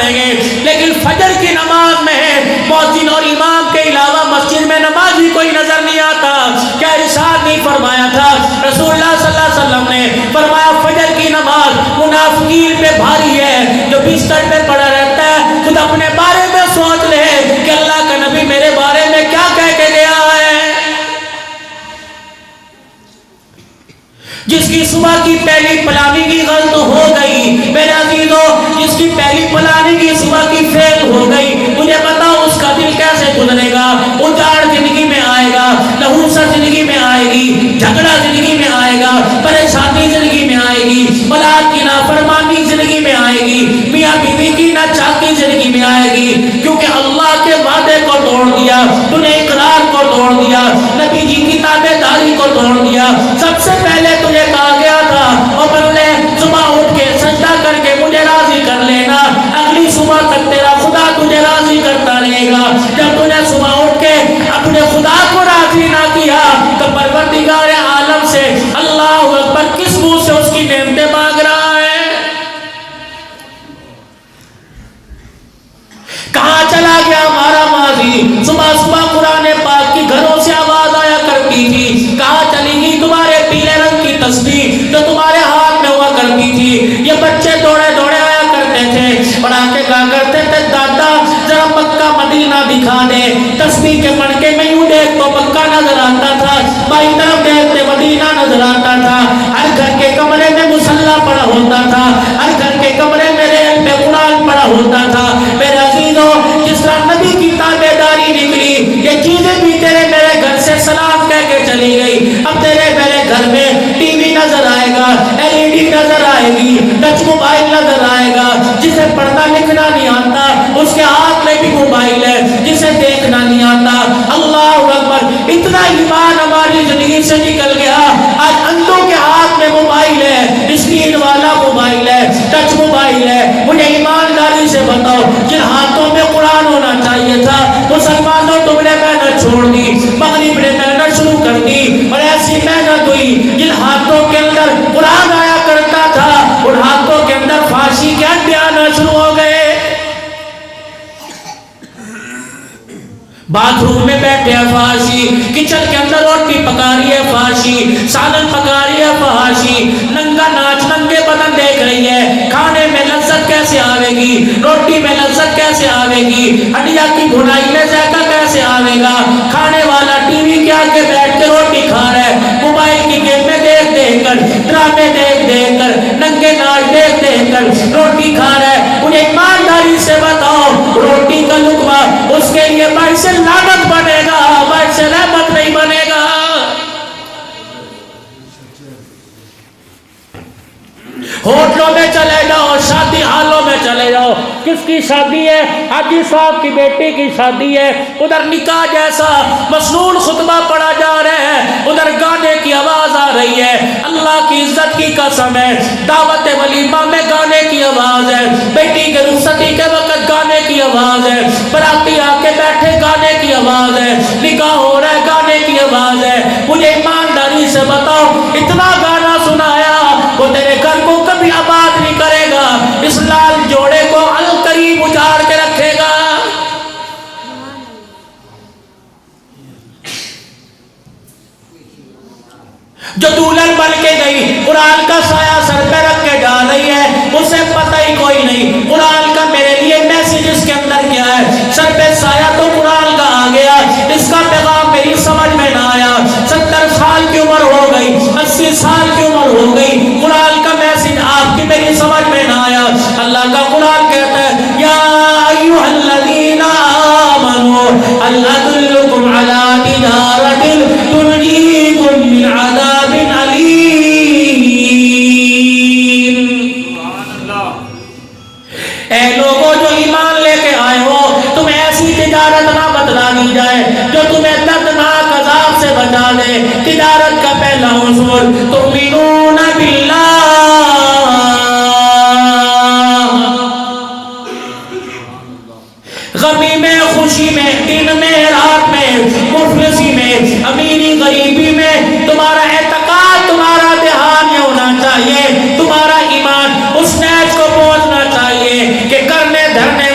پڑھیں گے، لیکن فجر کی نماز میں مؤذن اور امام کے علاوہ مسجد میں نمازی کوئی نظر نہیں آتا۔ کیا ارشاد نہیں فرمایا تھا رسول اللہ صلی اللہ علیہ وسلم نے؟ فرمایا فجر کی نماز منافقین پہ بھاری ہے، جو بستر پہ پڑا رہتا ہے خود اپنے بارے میں سوچ لے کہ اللہ کا نبی میرے بارے میں کیا کہہ کے گیا ہے۔ جس کی صبح کی پہلی پلاننگ غلط ہو گئی، میرے عزیزو، جس کی پہلی پلاننگ صبح کی فیل ہو گئی، مجھے بتاؤ اس کا دل کیسے گزرے گا؟ اجاڑ زندگی میں آئے گا، نحوست زندگی میں آئے گی، جھگڑا زندگی میں آئے گا، پریشانی زندگی میں آئے گی، اولاد کی نافرمانی زندگی میں آئے گی، میاں بیوی کی ناچاکی زندگی میں آئے گی، کیونکہ اللہ کے وعدے کو توڑ دیا، تو نے اقرار کو توڑ دیا، نبی جی کی تابعداری کو توڑ دیا۔ سب سے پہلے تجھے کہا گیا تھا اور بندے صبح اٹھ کے سجدہ کر کے مجھے راضی کر لینا، اگلی صبح تک تیرا خدا تجھے راضی کرتا رہے گا۔ جب تجھے صبح اٹھ کے اپنے خدا کو راضی نہ کیا تو پروردگار عالم سے اللہ اکبر کس منہ سے اس کی نعمتیں مانگ رہا ہے؟ کہاں چلا گیا ہمارا ماضی؟ صبح صبح قرآن پاک کی گھروں سے آواز آیا کرتی تھی، کہاں چلی گئی تمہارے پیلے رنگ کی تسبیح جو تمہارے ہاتھ میں ہوا کرتی تھی؟ یہ بچے دوڑے دوڑے آیا کرتے تھے اور آ کے کہا کرتے تھے دادا ذرا مکہ مدینہ دکھا دے، تسبیح کے مڑکے میں یوں دیکھ تو مکہ نظر آتا تھا، بائیں طرف دیکھتے مدینہ نظر آتا تھا، ہر گھر کے کمرے میں مصلی پڑا ہوتا تھا، ہر گھر کے کمرے میں ریل میں قرآن پڑا ہوتا تھا۔ میرے عزیزوں، جس طرح نبی کی تابعداری نکلی، یہ چیزیں بھی تیرے میرے گھر سے سلام کہہ کے چلی گئی۔ اب تیرے میرے گھر میں ٹی وی نظر آئے گا، LED نظر آئے گی، ٹچ موبائل نظر آئے گا، جسے پڑھنا لکھنا نہیں آتا اس کے ہاتھ میں بھی موبائل ہے، جسے دیکھنا نہیں آتا۔ اللہ اکبر، اتنا ایمان ہماری زندگی سے نکل گیا، آج اندھوں کے ہاتھ میں موبائل ہے، اسکرین والا موبائل ہے، ٹچ موبائل ہے۔ مجھے ایمانداری سے بتاؤ، جن ہاتھوں میں قرآن ہونا چاہیے تھا مسلمانوں تم نے محنت چھوڑ دی، مغرب نے محنت شروع کر دی، اور ایسی محنت ہوئی جن ہاتھوں کے اندر قرآن آیا کرتا تھا ان ہاتھوں کے اندر فحاشی کے انڈے آنا شروع ہو گئے۔ باتھ روم میں بیٹھے ہیں فحاشی، کچن کے اندر روٹی پکا رہی ہے فحاشی، سالن پکا رہی ہے فحاشی، ننگا ناچ ننگے بدن دیکھ رہی ہے۔ کھانے میں لذت کیسے آوے گی؟ روٹی میں لذت کیسے آوے گی؟ ہڈیا کی بھنائی میں ذائقہ کیسے آوے گا؟ کھانے والا ٹی وی کے آگے بیٹھ کے روٹی کھا رہا ہے، موبائل کی گیمیں دیکھ دیکھ کر، ڈرامے دیکھ دیکھ کر، ننگے ناچ دیکھ دیکھ کر روٹی کھا رہا ہے۔ مجھے ایمانداری سے بتاؤ، روٹی کا لقمہ اس کے لیے باعث لعنت بنے گا، باعث رحمت نہیں بنے گا۔ ہوٹلوں میں چلے جاؤ، شادی حالوں میں چلے جاؤ، کس کی شادی ہے؟ حاجی صاحب کی بیٹی کی شادی ہے، ادھر نکاح جیسا مسنون خطبہ پڑھا جا رہا ہے، ادھر گانے کی آواز آ رہی ہے۔ اللہ کی عزت کی قسم ہے، دعوت ولیمہ میں گانے کی آواز ہے، بیٹی کے رخصتی کے وقت گانے کی آواز ہے، براتی آ کے بیٹھے گانے کی آواز ہے، نکاح ہو رہا ہے گانے کی آواز ہے۔ مجھے ایمانداری سے بتاؤ، اتنا گانا سنایا وہ تیرے گھر کو کبھی آباد نہیں کرے گا، اس لال جوڑے کو القریب اجاڑ کے رکھے گا۔ جو دولہن بن کے گئی، قرآن کا سایہ سر پہ رکھ کے جا رہی ہے، اسے پتہ ہی کوئی نہیں قرآن کا میرے لیے میسیج اس کے اندر کیا ہے۔ سر پہ سایہ تو قرآن کا آ گیا، اس کا پیغام میری سمجھ میں نہ آیا، 70 سال کی عمر ہو گئی، 80 سال کی عمر ہو گئی، قرآن کا میسیج آپ کی میری سمجھ میں نہ آیا۔ اللہ کا قرآن کہتا ہے، یا ایھا الذین آمنوا ہل ادلکم علی تجارۃ تنجیکم من عذاب علیم۔ اے لوگوں جو ایمان لے کے آئے ہو، تمہیں ایسی تجارت نہ بتلا دی جائے جو تمہیں دردناک عذاب سے بچا دے۔ تجارت کا پہلا اصول تؤمنون باللہ، غمی میں، خوشی میں، دن میں، رات میں، مفلسی میں، امیری غریبی میں، تمہارا اعتقاد، تمہارا دھیان یہ ہونا چاہیے، تمہارا ایمان اس نیچ کو پہنچنا چاہیے کہ کرنے دھرنے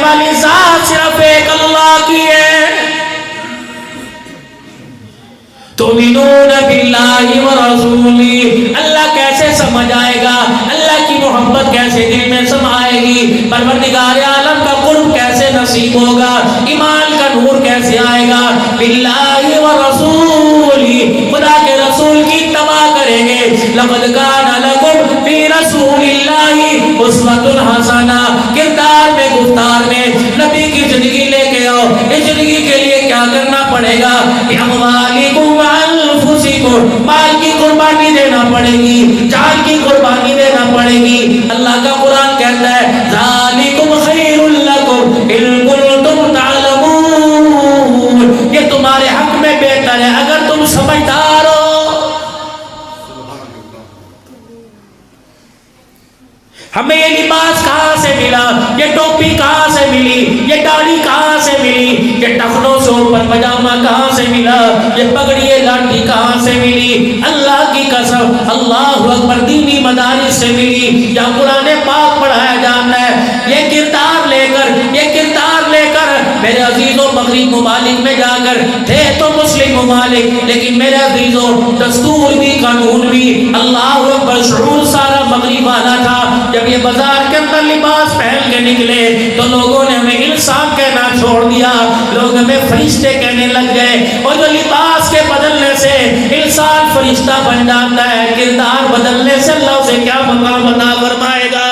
تؤمنون باللہ ورسولہ، اللہ کیسے سمجھ آئے گا، اللہ کی محبت کیسے دل میں سمائے گی، پروردگار عالم کا قرب کیسے نصیب ہوگا، ایمان کا نور کیسے آئے گا، باللہ ورسولہ، خدا کے رسول کی اتباع کریں گے، لقد کان لکم فی رسول اللہ اسوۃ حسنہ، کردار میں گفتار میں نبی کی زندگی لے کے آؤ، اس زندگی کے لیے کیا کرنا پڑے گا، اموالکم وانفسکم، مال کی قربانی دینا پڑے گی، جان کی قربانی دینا پڑے گی، اللہ کا قرآن کہتا ہے ذالکم خیر لکم ان کنتم تعلمون، یہ تمہارے حق میں بہتر ہے اگر تم سمجھدار ہو۔ ہمیں یہ لباس کہاں سے ملا، یہ ٹوپی کہاں سے ملی، یہ داڑھی کہاں سے ملی، یہ ٹخنوں سے اوپر پجامہ کہاں سے ملا، یہ پگڑی یہ لاٹھی کہاں سے ملی، اللہ کی قسم اللہ اکبر دینی مدارس سے ملی، یا قرآن پاک پڑھایا جانا ہے، یہ کردار لے کر میرے عزیزوں مغرب ممالک میں جا کر تھے تو مسلم ممالک، لیکن میرے عزیزوں دستور بھی قانون بھی اللہ اکبر شعور سارا مغرب والا تھا۔ جب یہ بازار کے اندر لباس پہن کے نکلے تو لوگوں نے ہمیں انسان کہنا چھوڑ دیا، لوگ ہمیں فرشتے کہنے لگ گئے، اور جو لباس کے بدلنے سے انسان فرشتہ بن جاتا ہے، کردار بدلنے سے اللہ اسے کیا مقام عطا فرمائے گا۔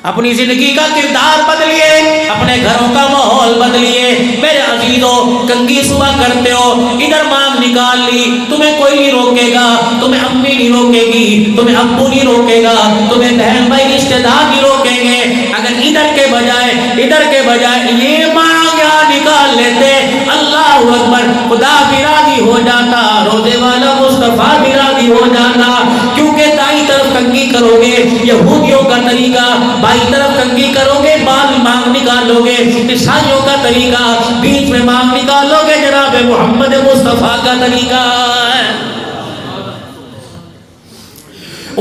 اپنی زندگی کا کردار بدلیے، اپنے گھروں کا ماحول بدلیے۔ میرے عزیزوں کنگھی صبح کرتے ہو، ادھر مانگ نکال لی، تمہیں کوئی نہیں روکے گا، تمہیں امی نہیں روکے گی، تمہیں ابو نہیں روکے گا، تمہیں بہن بھائی رشتہ دار نہیں روکیں گے۔ اگر ادھر کے بجائے یہ مانگ یہاں نکال لیتے، اللہ اکبر، خدا بھی راضی ہو جاتا، روزے والا مصطفیٰ بھی راضی ہو جاتا، کیونکہ دائیں طرف کنگھی کرو گے یہودیوں کا طریقہ، بائیں طرف کنگھی کرو گے بال مانگ نکالو گے عیسائیوں کا طریقہ، بیچ میں مانگ نکالو گے جناب محمد مصطفیٰ کا طریقہ ہے۔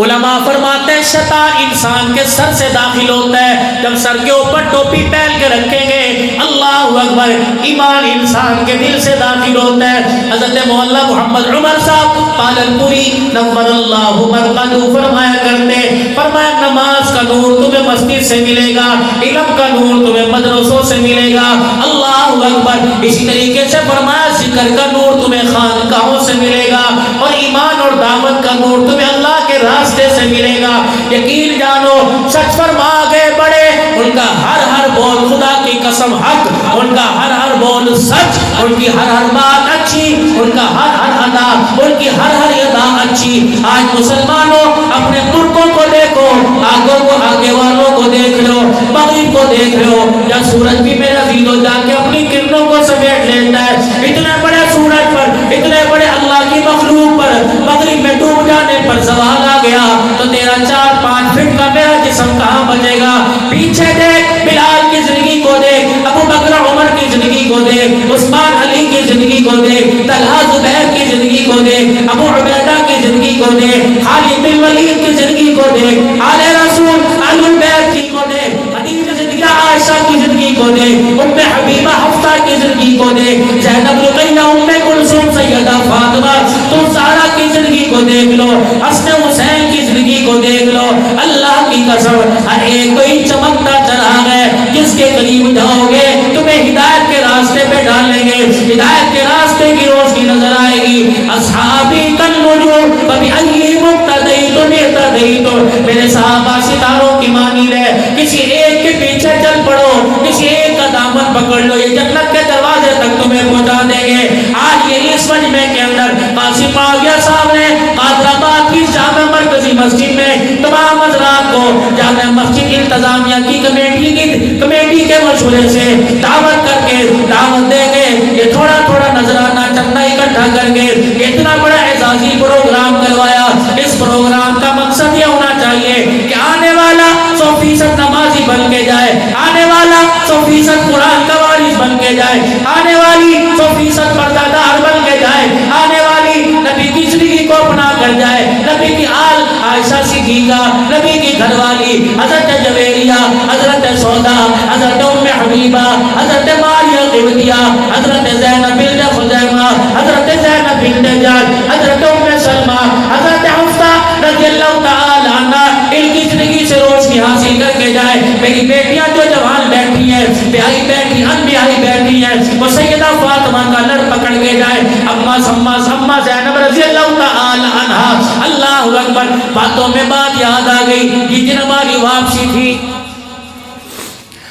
علماء فرماتے ہیں شیطان انسان کے سر سے داخل ہوتا ہے، جب سر کے اوپر ٹوپی پہن کے رکھیں گے اللہ اکبر ایمان انسان کے دل سے داخل ہوتا ہے۔ حضرت مولانا محمد عمر صاحب پالنپوری نور اللہ مرقدہ فرمایا کرتے، فرمایا نماز کا نور تمہیں مسجد سے ملے گا، علم کا نور تمہیں مدرسوں سے ملے گا، اللہ اکبر۔ اسی طریقے سے فرمایا ذکر کا نور تمہیں خانقاہوں سے ملے گا، اور ایمان اور دعوت کا نور تمہیں اللہ کے راستے سے ملے گا۔ یقین جانو سچ فرما گئے بڑے، ان کا ہر بول خدا کی قسم حق، ان کا ہر بول سچ، ان کی ہر بات اچھی، ان کا ہر ادا، ان کی ہر ادا اچھی۔ آج مسلمانوں اپنے ترکوں کو دیکھو، آگے والوں کو دیکھ لو، مغرب کو دیکھ لو، یا سورج بھی میرا عزیزو جا کے اپنی کرنوں کو سمیٹ لیتا ہے۔ اتنے بڑے سورج پر، اتنے بڑے اللہ کی مخلوق پر مغرب میں ڈوب جانے پر زوال آ گیا تو تیرا 4-5 فٹ کا میرا جسم کہاں بچے گا؟ پیچھے دیکھ، بلال کی زندگی کو دیکھ، ابو بکر عمر کی زندگی کو دیکھ، عثمان علی کی زندگی کو دیکھ، طلحہ زبیر کی زندگی کو دیکھ، ابو عبیدہ کی زندگی کو دیکھ، خالد بن ولید کی زندگی کو دیکھ، آل رسول اہل البیت کی کو دیکھ، حدیث زندگی عائشہ کی زندگی کو دیکھ، ام حبیبہ حفصہ کی زندگی کو دیکھ، زینب رقیہ ام کلثوم سیدہ فاطمہ تم سارا کی زندگی کو دیکھ لو، حسن حسین کی زندگی کو دیکھ لو، اللہ کی قسم ہر ایک کوئی چمکتا چراغ ہے، جس کے قریب جاؤ گے تمہیں ہدایت کے راستے پہ ڈالیں گے، ہدایت کے راستے کی روشنی نظر آئے گی۔ اصحابی کالنجوم فبأیہم اقتدیتم اہتدیتم، میرے صحابہ ستاروں کی مانند ہے، کسی ایک کے پیچھے چل پڑو، کسی ایک کا دامن پکڑ لو، یہ جنت کے دروازے تک تمہیں پہنچا دیں گے۔ آج یہ اس مجمع کے اندر قاسم معاویہ صاحب نے قادر آباد کی جامع مرکزی مسجد میں تمام حضرات کو جامع مسجد انتظامیہ کی کمیٹی کے مشورے سے دعوت کر کے دعوت دے گے، یہ تھوڑا تھوڑا نظرانہ چندہ اکٹھا کر کے اتنا بڑا اعزازی پروگرام کروایا۔ اس پروگرام کا مقصد یہ ہونا چاہیے کہ آنے والا 100% نمازی بن کے جائے، آنے والا 100% قرآن کا وارث بن کے جائے، آنے والی 100% پردہ دار بن کے جائے، آنے والی نبی کی زندگی کو اپنا کر جائے، نبی کی آل عائشہ صدیقہ، نبی کی گھر والی حضرت جویریہ، حضرت سودا، حضرت ام حبیبہ، حضرت ماریہ قبطیہ، حضرت زینب بنت میری بیٹیاں جو جوان بیٹھی ہیں، بیائی بیٹھی ان بیائی بیٹھی ہیں، وہ سیدہ فاطمہ کا لڑ پکڑ کے جائے، اما زینب رضی اللہ تعالی عنہا، اللہ اکبر، باتوں میں بات یاد آ گئی، یہ دن ہماری واپسی تھی۔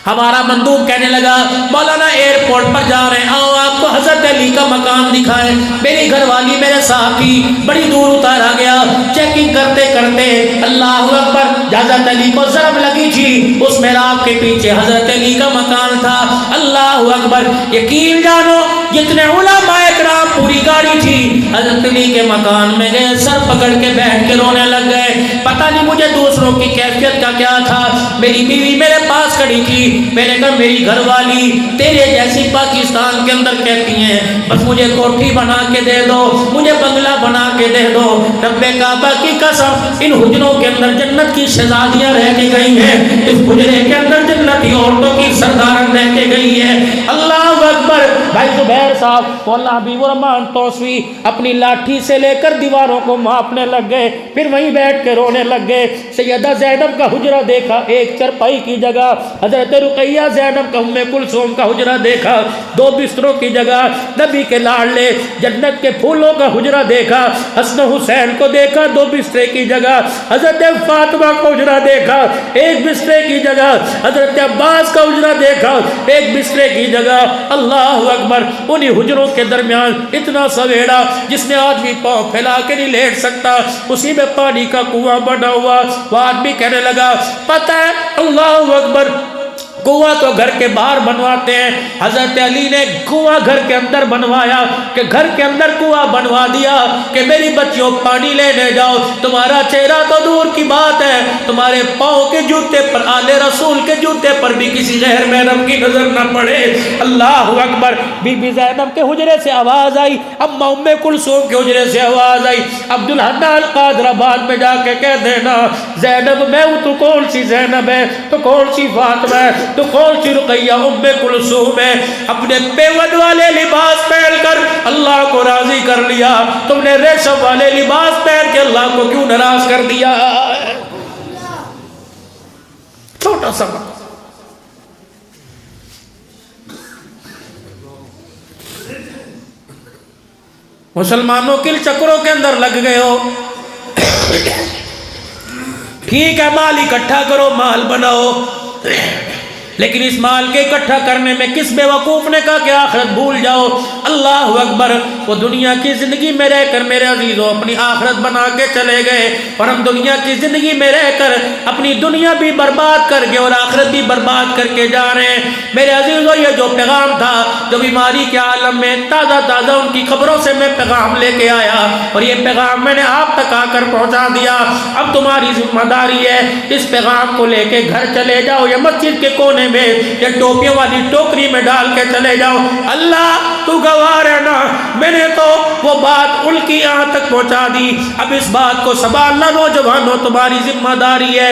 ہمارا مندوب کہنے لگا مولانا ایئرپورٹ پر جا رہے ہیں، آؤ آپ کو حضرت علی کا مقام دکھائیں۔ میری گھر والی میرے ساتھ ہی بڑی دور اتارا گیا، چیکنگ کرتے کرتے اللہ اکبر، حضرت علی کو ضرب لگی تھی، اس محراب کے پیچھے حضرت علی کا مکان تھا۔ اللہ اکبر، یقین جانو جتنے علماء اکرام پوری گاڑی تھی حضرت علی کے مکان میں گئے، سر پکڑ کے بیٹھ کے رونے لگ گئے۔ پتہ نہیں مجھے دوسروں کی کیفیت کا کیا تھا، میری بیوی میرے پاس کھڑی تھی، میں نے کہا میری گھر والی تیرے جیسی پاکستان کے اندر کہتی ہیں بس مجھے کوٹھی بنا کے دے دو، مجھے بنگلہ بنا کے دے دو، رب کعبہ کی قسم ان حجروں کے اندر جنت کی شہزادیاں رہ کے گئی ہیں، اس حجرے کے اندر جنتی عورتوں کی سردارن رہ کے گئی ہے۔ اللہ اکبر، بھائی زبیر صاحب مولانا حبیب الرحمن توسوی اپنی لاٹھی سے لے کر دیواروں کو ماپنے لگ گئے، پھر وہیں بیٹھ کے رونے لگ گئے۔ سیدہ زینب کا حجرہ دیکھا، ایک چرپائی کی جگہ حضرت رقیہ زینب کا ام کلثوم کا حجرہ دیکھا، 2 بستروں کی جگہ نبی کے لاڈلے جنت کے پھولوں کا حجرہ دیکھا، حسن حسین کو دیکھا 2 بسترے کی جگہ، حضرت فاطمہ کا حجرہ دیکھا 1 بسترے کی جگہ، حضرت عباس کا حجرہ دیکھا 1 بسترے کی جگہ۔ اللہ اکبر، انہی حجروں کے درمیان اتنا سویڑا جس میں آدمی پاؤں پھیلا کے نہیں لیٹ سکتا، اسی میں پانی کا کنواں بنا ہوا۔ وہ آدمی کہنے لگا پتہ ہے اللہ اکبر، کنواں تو گھر کے باہر بنواتے ہیں، حضرت علی نے کنواں گھر کے اندر بنوایا، کہ گھر کے اندر کنواں بنوا دیا کہ میری بچیوں پانی لینے جاؤ، تمہارا چہرہ تو دور کی بات ہے، تمہارے پاؤں کے جوتے پر، آل رسول کے جوتے پر بھی کسی غیر محرم کی نظر نہ پڑے۔ اللہ اکبر، بی بی زینب کے حجرے سے آواز آئی، اما ام کلثوم کے حجرے سے آواز آئی، عبدالحنان قادر آباد میں جا کے کہہ دینا زینب میں ہوں، تو کون سی زینب ہے، تو کون سی فاطمہ ہے، تو کون سی رقیہ ام کلثوم ہے۔ اپنے پیون والے لباس پہن کر اللہ کو راضی کر لیا، تم نے ریشم والے لباس پہن کے اللہ کو کیوں ناراض کر دیا؟ چھوٹا سا مسلمانوں کے چکروں کے اندر لگ گئے ہو، ٹھیک ہے مال اکٹھا کرو، مال بناؤ، لیکن اس مال کے اکٹھا کرنے میں کس بے وقوف نے کہا کہ آخرت بھول جاؤ؟ اللہ اکبر، وہ دنیا کی زندگی میں رہ کر میرے عزیزوں اپنی آخرت بنا کے چلے گئے، اور ہم دنیا کی زندگی میں رہ کر اپنی دنیا بھی برباد کر کے اور آخرت بھی برباد کر کے جا رہے ہیں۔ میرے عزیزوں، یہ جو پیغام تھا، جو بیماری کے عالم میں تازہ تازہ ان کی خبروں سے میں پیغام لے کے آیا، اور یہ پیغام میں نے آپ تک آ کر پہنچا دیا۔ اب تمہاری ذمہ داری ہے اس پیغام کو لے کے گھر چلے جاؤ، یا مسجد کے کونے میں یا ٹوپیوں والی ٹوکری میں ڈال کے چلے جاؤ۔ اللہ تو گواہ ہے نا، میں نے تو وہ بات ان کی یہاں تک پہنچا دی، اب اس بات کو سنبھالنا نوجوانوں تمہاری ذمہ داری ہے۔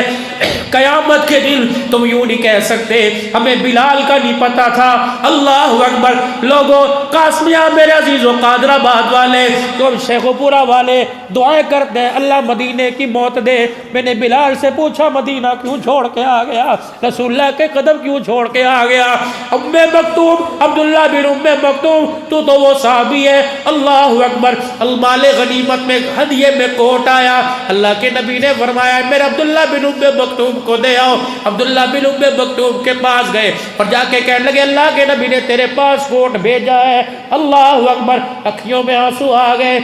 قیامت کے دن تم یوں نہیں کہہ سکتے ہمیں بلال کا نہیں پتا تھا۔ اللہ اکبر، لوگوں قاسمیہ میرے عزیزوں، قادر آباد والے، تم شیخ پورہ والے دعائیں کرتے ہیں اللہ مدینے کی موت دے۔ میں نے بلال سے پوچھا مدینہ کیوں چھوڑ کے آ گیا، رسول اللہ کے قدم کیوں چھوڑ کے آ گیا؟ ام مکتوم، عبداللہ بن ام مکتوم، تو وہ صحابی ہے۔ اللہ اکبر، المال غنیمت میں ہدیے میں کوٹ آیا، اللہ کے نبی نے فرمایا میرے عبداللہ بن ام مکتوم کو دے آؤ۔ عبداللہ بن ام مکتوم کے پاس گئے اور جا کے کہنے لگے اللہ کے نبی نے تیرے پاس کوٹ بھیجا ہے۔ اللہ اکبر، اکھیوں میں آنسو آ گئے۔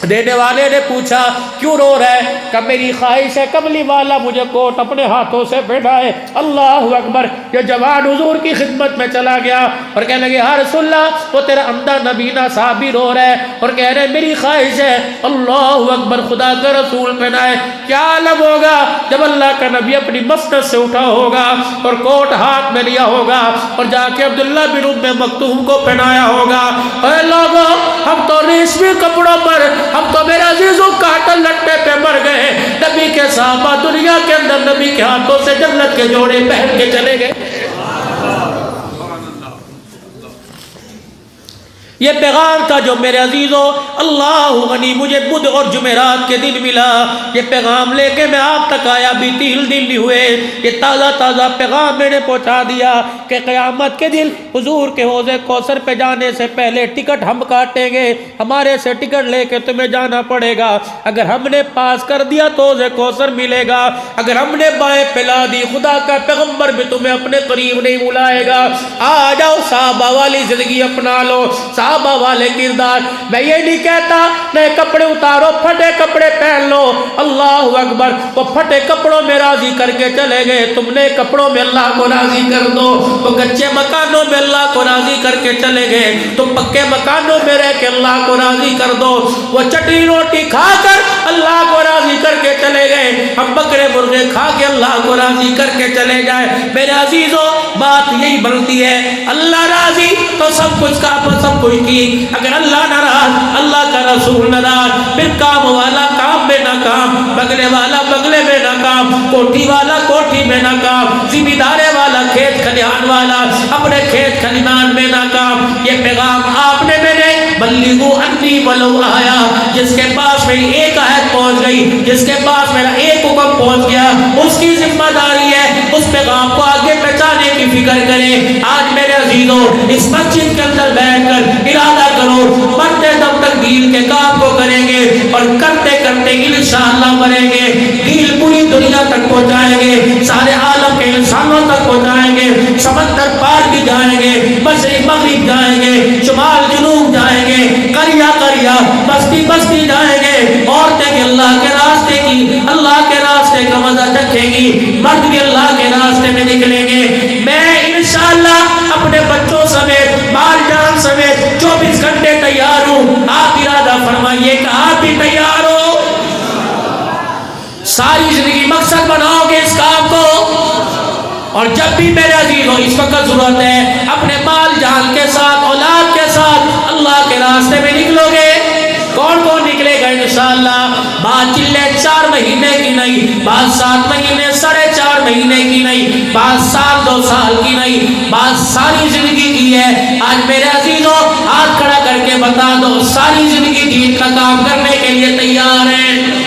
دینے والے نے پوچھا کیوں رو رہے؟ کہ میری خواہش ہے کملی والا مجھے کوٹ اپنے ہاتھوں سے پہنائے۔ اللہ اکبر، یہ جوان حضور کی خدمت میں چلا گیا اور کہنے لگے یا رسول اللہ، وہ تیرا عمدہ نبینا صحابی رو رہے اور کہہ رہے میری خواہش ہے اللہ اکبر خدا کا رسول پہنائے۔ کیا عالم ہوگا جب اللہ کا نبی اپنی مسند سے اٹھا ہوگا اور کوٹ ہاتھ میں لیا ہوگا اور جا کے عبداللہ بن ام مکتوم کو پہنایا ہوگا۔ اے لوگوں، ہم تو ریشمی کپڑوں پر، ہم تو میرے عزیزوں کاٹن لٹے پہ مر گئے، نبی کے صحابہ دنیا کے اندر نبی کے ہاتھوں سے جنت کے جوڑے پہن کے چلے گئے۔ یہ پیغام تھا جو میرے عزیزو اللہ غنی مجھے بدھ اور جمعرات کے دن ملا. یہ پیغام لے کے میں آپ تک آیا بھی 3 دن نہیں ہوئے. یہ تازہ تازہ پیغام میں نے پہنچا دیا کہ قیامت کے دن حضور کے حوض کوثر پہ جانے سے پہلے ٹکٹ ہم کاٹیں گے. ہمارے سے ٹکٹ لے کے تمہیں جانا پڑے گا. اگر ہم نے پاس کر دیا تو حوض کوثر ملے گا. اگر ہم نے بائیں پلا دی خدا کا پیغمبر بھی تمہیں اپنے قریب نہیں بلائے گا. آ جاؤ صحابہ والی زندگی اپنا لو, صحابہ والے کردار. میں یہ نہیں کہتا نئے کپڑے اتارو پھٹے کپڑے پہن لو, اللہ اکبر. وہ پھٹے کپڑوں میں راضی کر کے چلے گئے, تم نئے کپڑوں میں اللہ کو راضی کر دو. وہ کچے مکانوں میں اللہ کو راضی کر کے چلے گئے, تم پکے مکانوں میں رہ کے اللہ کو راضی کر دو. وہ چٹنی روٹی کھا کر اللہ کو راضی کر کے چلے گئے, ہم بکرے مرغے کھا کے اللہ کو راضی کر کے چلے جائے. میرے عزیزو بات یہی بنتی ہے, اللہ راضی تو سب کچھ کا سب کچھ کی. اگر اللہ ناراض, اللہ کا رسول ناراض, پھر کام والا کام میں ناکام, بگلے والا بگلے میں ناکام, کوٹھی والا کوٹھی میں ناکام, ذمہ دارے والا کھیت کھلیان والا اپنے کھیت کھلیان میں ناکام. یہ پیغام آپ نے میرے بلغوا انی ولو آیا, جس کے پاس میری ایک آیت پہنچ گئی, جس کے پاس میرا ایک حکم پہنچ گیا, اس کی ذمہ داری ہے اس پیغام کو آگے پہنچانے کی فکر کریں. آج میرے عزیزوں اس مسجد کے اندر بیٹھ کر ارادہ کرو مرتے دم تک دین کے کام کو کریں گے, اور کرتے کرتے انشاءاللہ مریں گے. دین پوری دنیا تک پہنچائیں گے, سارے عالم کے انسانوں تک پہنچائیں گے, سمندر پار بھی جائیں گے, مشرق مغرب جائیں گے, شمال جنوب جائیں گے, قریہ قریہ بستی بستی جائیں گے. عورتیں بھی اللہ کے راستے کی اللہ کے راستے کا مزہ چکھیں گی, مرد بھی اللہ کے راستے میں نکلیں گے. میں انشاءاللہ اپنے بچوں سمیت مال جان سمیت 24 گھنٹے تیار ہوں. آپ ارادہ فرمائیے کہ آپ بھی تیار ہو. ساری زندگی مقصد بناؤ گے اس کام کو, اور جب بھی میرے عزیزوں اس وقت ضرورت ہے اپنے مال جان کے ساتھ اولاد کے ساتھ اللہ کے راستے میں نکلو گے. کون کون نکلے گا انشاءاللہ؟ بعض چلے 4 مہینے کی نہیں, بعض 7 مہینے 4.5 مہینے کی نہیں, بعض سال 2 سال کی نہیں, بعض ساری زندگی کی ہے. آج میرے عزیزوں ہاتھ کھڑا کر کے بتا دو ساری زندگی دین کا کام کرنے کے لیے تیار ہیں.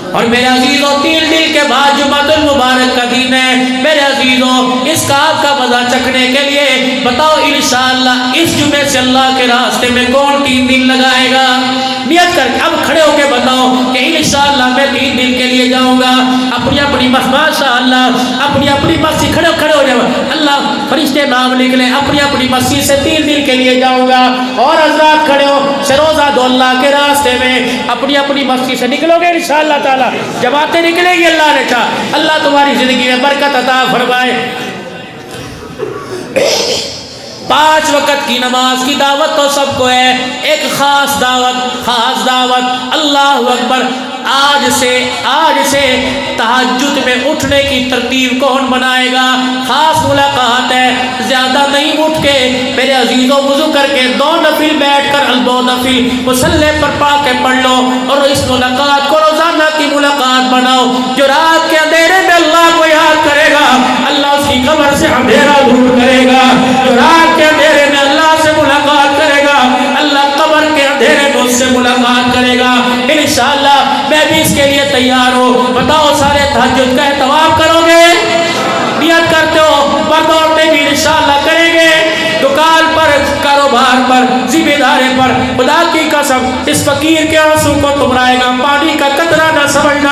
اور میرے عزیزوں 3 دن کے بعد جمعۃ المبارک کا دن ہے. میرے عزیزوں اس کام کا مزہ چکھنے کے لیے بتاؤ انشاءاللہ اس جمعے سے اللہ کے راستے میں کون 3 دن لگائے گا؟ نیت کر کے اب کھڑے ہو کے بتاؤ کہ انشاءاللہ میں 3 دن کے لیے جاؤں گا. اپنی اپنی ماشاءاللہ اپنی اپنی مسجد کھڑے ہو جاؤ, اللہ فرشتے نام لکھ لیں, اپنی اپنی مسجد سے 3 دن کے لیے جاؤں گا. اور حضرات کھڑے ہو, سروزہ دو اللہ کے راستے میں, اپنی اپنی مسجد سے نکلو گے انشاءاللہ تعالی. جماعتیں نکلیں گی اللہ نے چاہا. اللہ تمہاری زندگی میں برکت عطا فرمائے. 5 وقت کی نماز کی دعوت تو سب کو ہے, ایک خاص دعوت اللہ اکبر. آج سے تہجد میں اٹھنے کی ترتیب کون بنائے گا؟ خاص ملاقات ہے, زیادہ نہیں اٹھ کے میرے عزیزوں وضو کر کے 2 نفل بیٹھ کر 2 نفل مصلی پر پا کے پڑھ لو, اور اس ملاقات کو روزانہ کی ملاقات بناؤ. جو رات کے اندھیرے میں اللہ کو یاد کرے گا اللہ اس کی قبر سے اندھیرا دور کرے گا. جو رات کے اندھیرے میں اللہ سے ملاقات کرے گا اللہ قبر کے اندھیرے میں اس سے ملاقات کرے گا. انشاءاللہ میں بھی اس کے لیے تیار ہوں. بتاؤ سارے تہجد کا اہتمام کرو گے؟ نیت کرتے ہو؟ مرد عورتیں بھی انشاءاللہ کریں گے. دکان پر, کاروبار پر, ذمہ داری پر, خدا کی قسم اس فقیر کے آنسو کو تمرائے گا, پانی کا قطرہ نہ سمجھنا.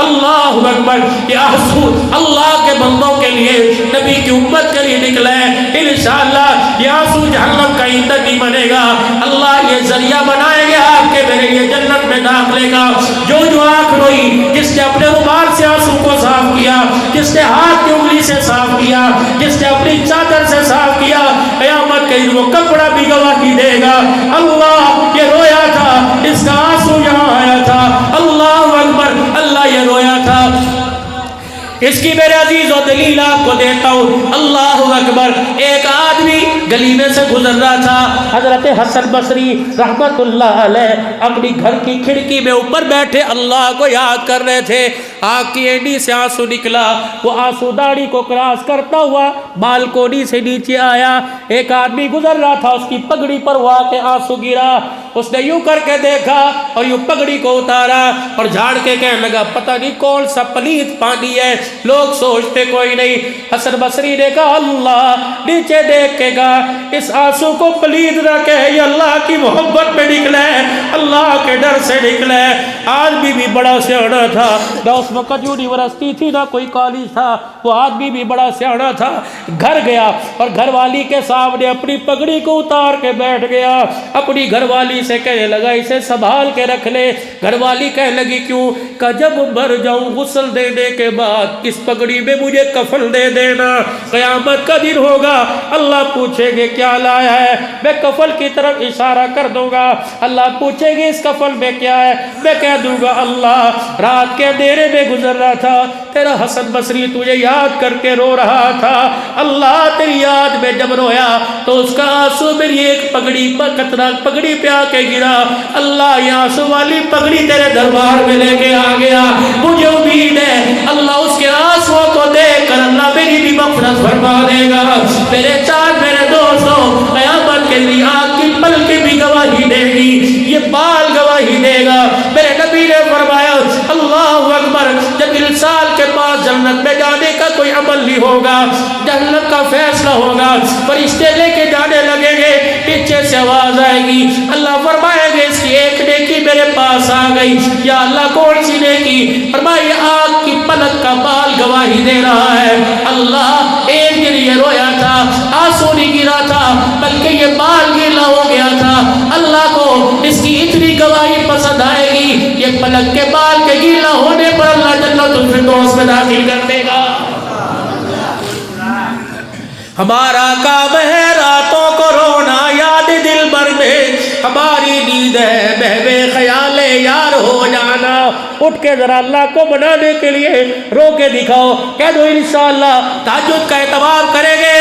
اللہ اکبر. یہ آنسو اللہ کے بندوں کے لیے, نبی کی امت کے لیے نکلا ہے. انشاءاللہ یہ آنسو جہنم کا ایندھن نہیں بنے گا, اللہ یہ ذریعہ بنائے گا آپ کے میرے لیے جنت میں داخلے کا. جو آنکھ روئی, جس نے اپنے رومال سے آنسو کو صاف کیا, جس نے ہاتھ کی انگلی سے صاف کیا, جس نے اپنی چادر سے صاف کیا, قیامت کے دن وہ کپڑا بھی گواہی دے گا. اللہ یہ رویا تھا, اس کا آنسو یہاں آیا تھا. اللہ اکبر. اللہ یہ رویا تھا. اس کی میرے عزیز و دلیل آپ کو دیتا ہوں. اللہ اکبر. ایک آدمی گلی میں سے گزر رہا تھا. حضرت حسن بصری رحمت اللہ علیہ اپنی گھر کی کھڑکی میں اوپر بیٹھے اللہ کو یاد کر رہے تھے. آنکھ کی اینڈی سے آنسو نکلا. وہ آنسو داڑھی کو کراس کرتا ہوا بالکونی سے نیچے آیا. ایک آدمی گزر رہا تھا, اس کی پگڑی پر وہ آ کے آنسو گرا. اس نے یوں کر کے دیکھا اور یوں پگڑی کو اتارا اور جھاڑ کے کہنے لگا پتہ نہیں کون سا پلید پانی ہے, لوگ سوچتے کوئی نہیں. حسن بصری نے کہا اللہ نیچے دیکھ کے کہا اس آنسو کو پلید نہ کہے, یہ اللہ کی محبت میں نکلے, اللہ کے ڈر سے نکلے. آدمی بھی بڑا سیانا تھا, نہ اس وقت یونیورسٹی تھی نہ کوئی کالج تھا. وہ آدمی بھی بڑا سیانا تھا. گھر گیا اور گھر والی کے سامنے اپنی پگڑی کو اتار کے بیٹھ گیا. اپنی گھر والی سے کہنے لگا اسے سنبھال کے رکھ لے. گھر والی کہنے لگی کیوں؟ کہ جب مر جاؤں غسل دینے کے بعد اس پگڑی میں مجھے کفن دے دینا, قیامت کا دن ہوگا, اللہ پوچھیں گے کیا لایا ہے, میں کفن کی طرف اشارہ کر دوں گا. اللہ پوچھیں گے اس کفن میں کیا ہے, میں کہہ دوں گا اللہ رات کے اندھیرے میں گزر رہا تھا, تیرا حسن بصری تجھے یاد کر کے رو رہا تھا. اللہ تیری یاد میں جب رویا تو اس کا آنسو میری ایک پگڑی پر قطرہ پگڑی پہ آ کے گرا. اللہ یہ آنسو والی پگڑی تیرے دربار میں لے کے آ گیا. مجھے امید ہے اللہ اس کے آنسو کو دیکھ کر اللہ میری بھی مغفرت فرما دے گا. میرے چاند میرے دوستوں قیامت کے لیے آنکھ کی پلکیں بھی گواہی دے گی, یہ بال گواہی دے گا. میرے نبی نے فرمایا اللہ اکبر, جب انسان کے پاس جنت میں جانے کا کوئی عمل نہیں ہوگا, جنت کا فیصلہ ہوگا, فرشتے لے کے جانے لگیں گے, پیچھے سے آواز آئے گی, اللہ فرمائے گے اس کی ایک نیکی میرے پاس آ گئی. یا اللہ کون سی نیکی؟ فرمائے آنکھ کی پلک کا بال گواہی دے رہا ہے. اللہ ایک دن یہ رویا تھا, آنسو نہیں گرا تھا, بلکہ یہ بال گیلا ہو گیا تھا. اللہ کو اس کی اتنی گواہی پسند آئے گی, یہ پلک کے بال کے گیلا ہونے پر اللہ جنت الفردوس میں داخل کر دے گا. ہمارا کام ہے راتوں کو رونا یاد دل بھر میں, ہماری نیند ہے بہوے خیال یار ہو جانا. اٹھ کے ذرا اللہ کو منانے کے لیے رو کے دکھاؤ, کہہ دو انشاءاللہ تہجد کا اہتمام کریں گے,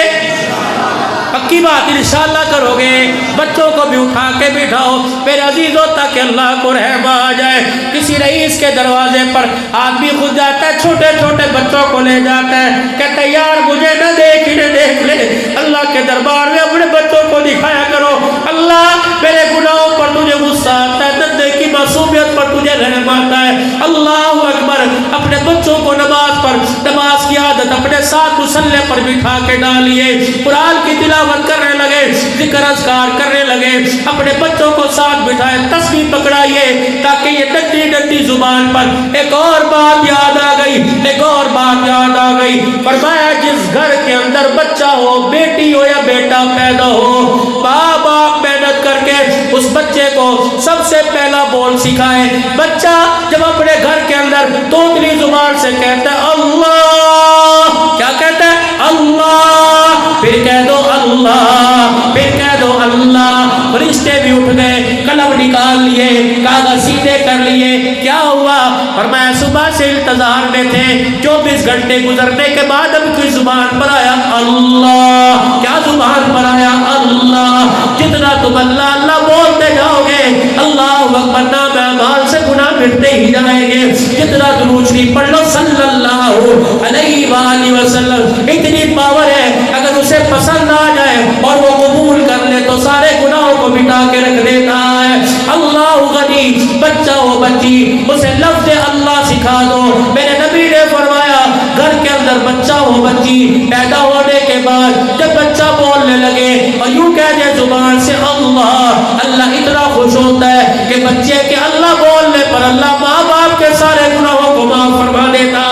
پکی بات انشاءاللہ کرو گے. بچوں کو بھی اٹھا کے بٹھاؤ میرے عزیزوں تاکہ اللہ کو رحم آ جائے. کسی رئیس کے دروازے پر آدمی خود جاتا ہے, چھوٹے چھوٹے بچوں کو لے جاتا ہے, کہتا ہے یار مجھے نہ دیکھ انہیں دیکھ لے. اللہ کے دربار میں اپنے بچوں کو دکھایا کرو, اللہ میرے گناہوں پر تجھے غصہ آتا ہے, بندے کی معصومیت پر تجھے رحم آتا ہے. اللہ اکبر. اپنے بچوں کو نماز پر, نماز کی عادت اپنے ساتھ مصلی پر بٹھا کے ڈالیے, قرآن کی تلاوت کرنے لگے, ذکر اذکار کرنے لگے, اپنے بچوں کو ساتھ بٹھائے, تسبیح پکڑائیے تاکہ یہ ڈنڈی ڈنڈی زبان پر. ایک اور بات یاد آ گئی, ایک اور بات یاد آ گئی. فرمایا جس گھر کے اندر بچہ ہو, بیٹی ہو یا بیٹا پیدا ہو, ماں باپ محنت کر کے اس بچے کو سب سے پہلا بول سکھائے. بچہ جب اپنے گھر کے اندر توتلی زبان سے کہتا ہے اللہ, کیا کہتا ہے اللہ, پھر کہہ دو اللہ, پھر کہہ دو اللہ. فرشتے بھی اٹھ گئے, قلم نکال لیے, کاغذ سیدھے کر لیے. کیا ہوا؟ فرمایا صبح سے انتظار میں تھے, 24 گھنٹے گزرنے کے بعد اب کوئی زبان پر آیا اللہ. کیا زبان پر آیا اللہ. جتنا تم اللہ اللہ بولتے جاؤ گے اللہ اکبر نام اعمال سے گناہ مٹتے ہی جائیں گے. جتنا درود شریف پڑھ لو صلی اللہ علیہ وآلہ وسلم, اتنی پاور ہے. اگر اسے پسند آ جائے اور وہ قبول کر لے تو سارے گناہوں کو مٹا کے رکھ دیتا ہے. اللہ غنی, بچہ ہو بچی اسے لفظ اللہ سکھا دو. میرے نبی نے فرمایا گھر کے اندر بچہ ہو بچی پیدا ہونے کے بعد جب بچہ بولنے لگے اور یوں کہہ دے زبان سے اللہ, اللہ اتنا خوش ہوتا ہے کہ بچے کے اللہ بولنے پر اللہ ماں باپ کے سارے گناہوں کو معاف فرما دیتا.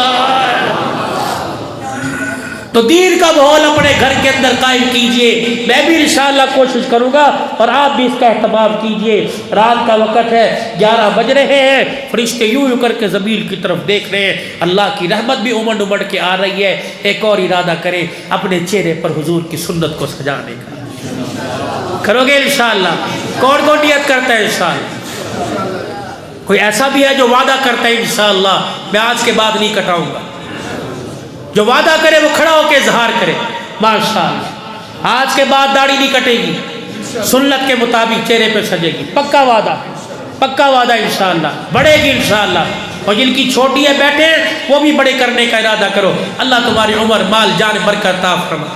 تو دین کا ماحول اپنے گھر کے اندر قائم کیجئے. میں بھی انشاءاللہ کوشش کروں گا اور آپ بھی اس کا اہتمام کیجئے. رات کا وقت ہے, 11 بج رہے ہیں, فرشتے یوں یوں کر کے زمین کی طرف دیکھ رہے ہیں. اللہ کی رحمت بھی امڑ امڑ کے آ رہی ہے. ایک اور ارادہ کریں اپنے چہرے پر حضور کی سنت کو سجانے کا. کرو گے انشاءاللہ؟ کون کون نیت کرتا ہے انشاءاللہ؟ کوئی ایسا بھی ہے جو وعدہ کرتا ہے انشاءاللہ میں آج کے بعد نہیں کٹاؤں گا؟ جو وعدہ کرے وہ کھڑا ہو کے اظہار کرے. ماشاءاللہ آج کے بعد داڑھی نہیں کٹے گی، سنت کے مطابق چہرے پہ سجے گی، پکا وعدہ انشاءاللہ، بڑھے گی انشاءاللہ۔ اور جن کی چھوٹی ہے بیٹھے وہ بھی بڑے کرنے کا ارادہ کرو، اللہ تمہاری عمر مال جان برکت عطا فرمائے۔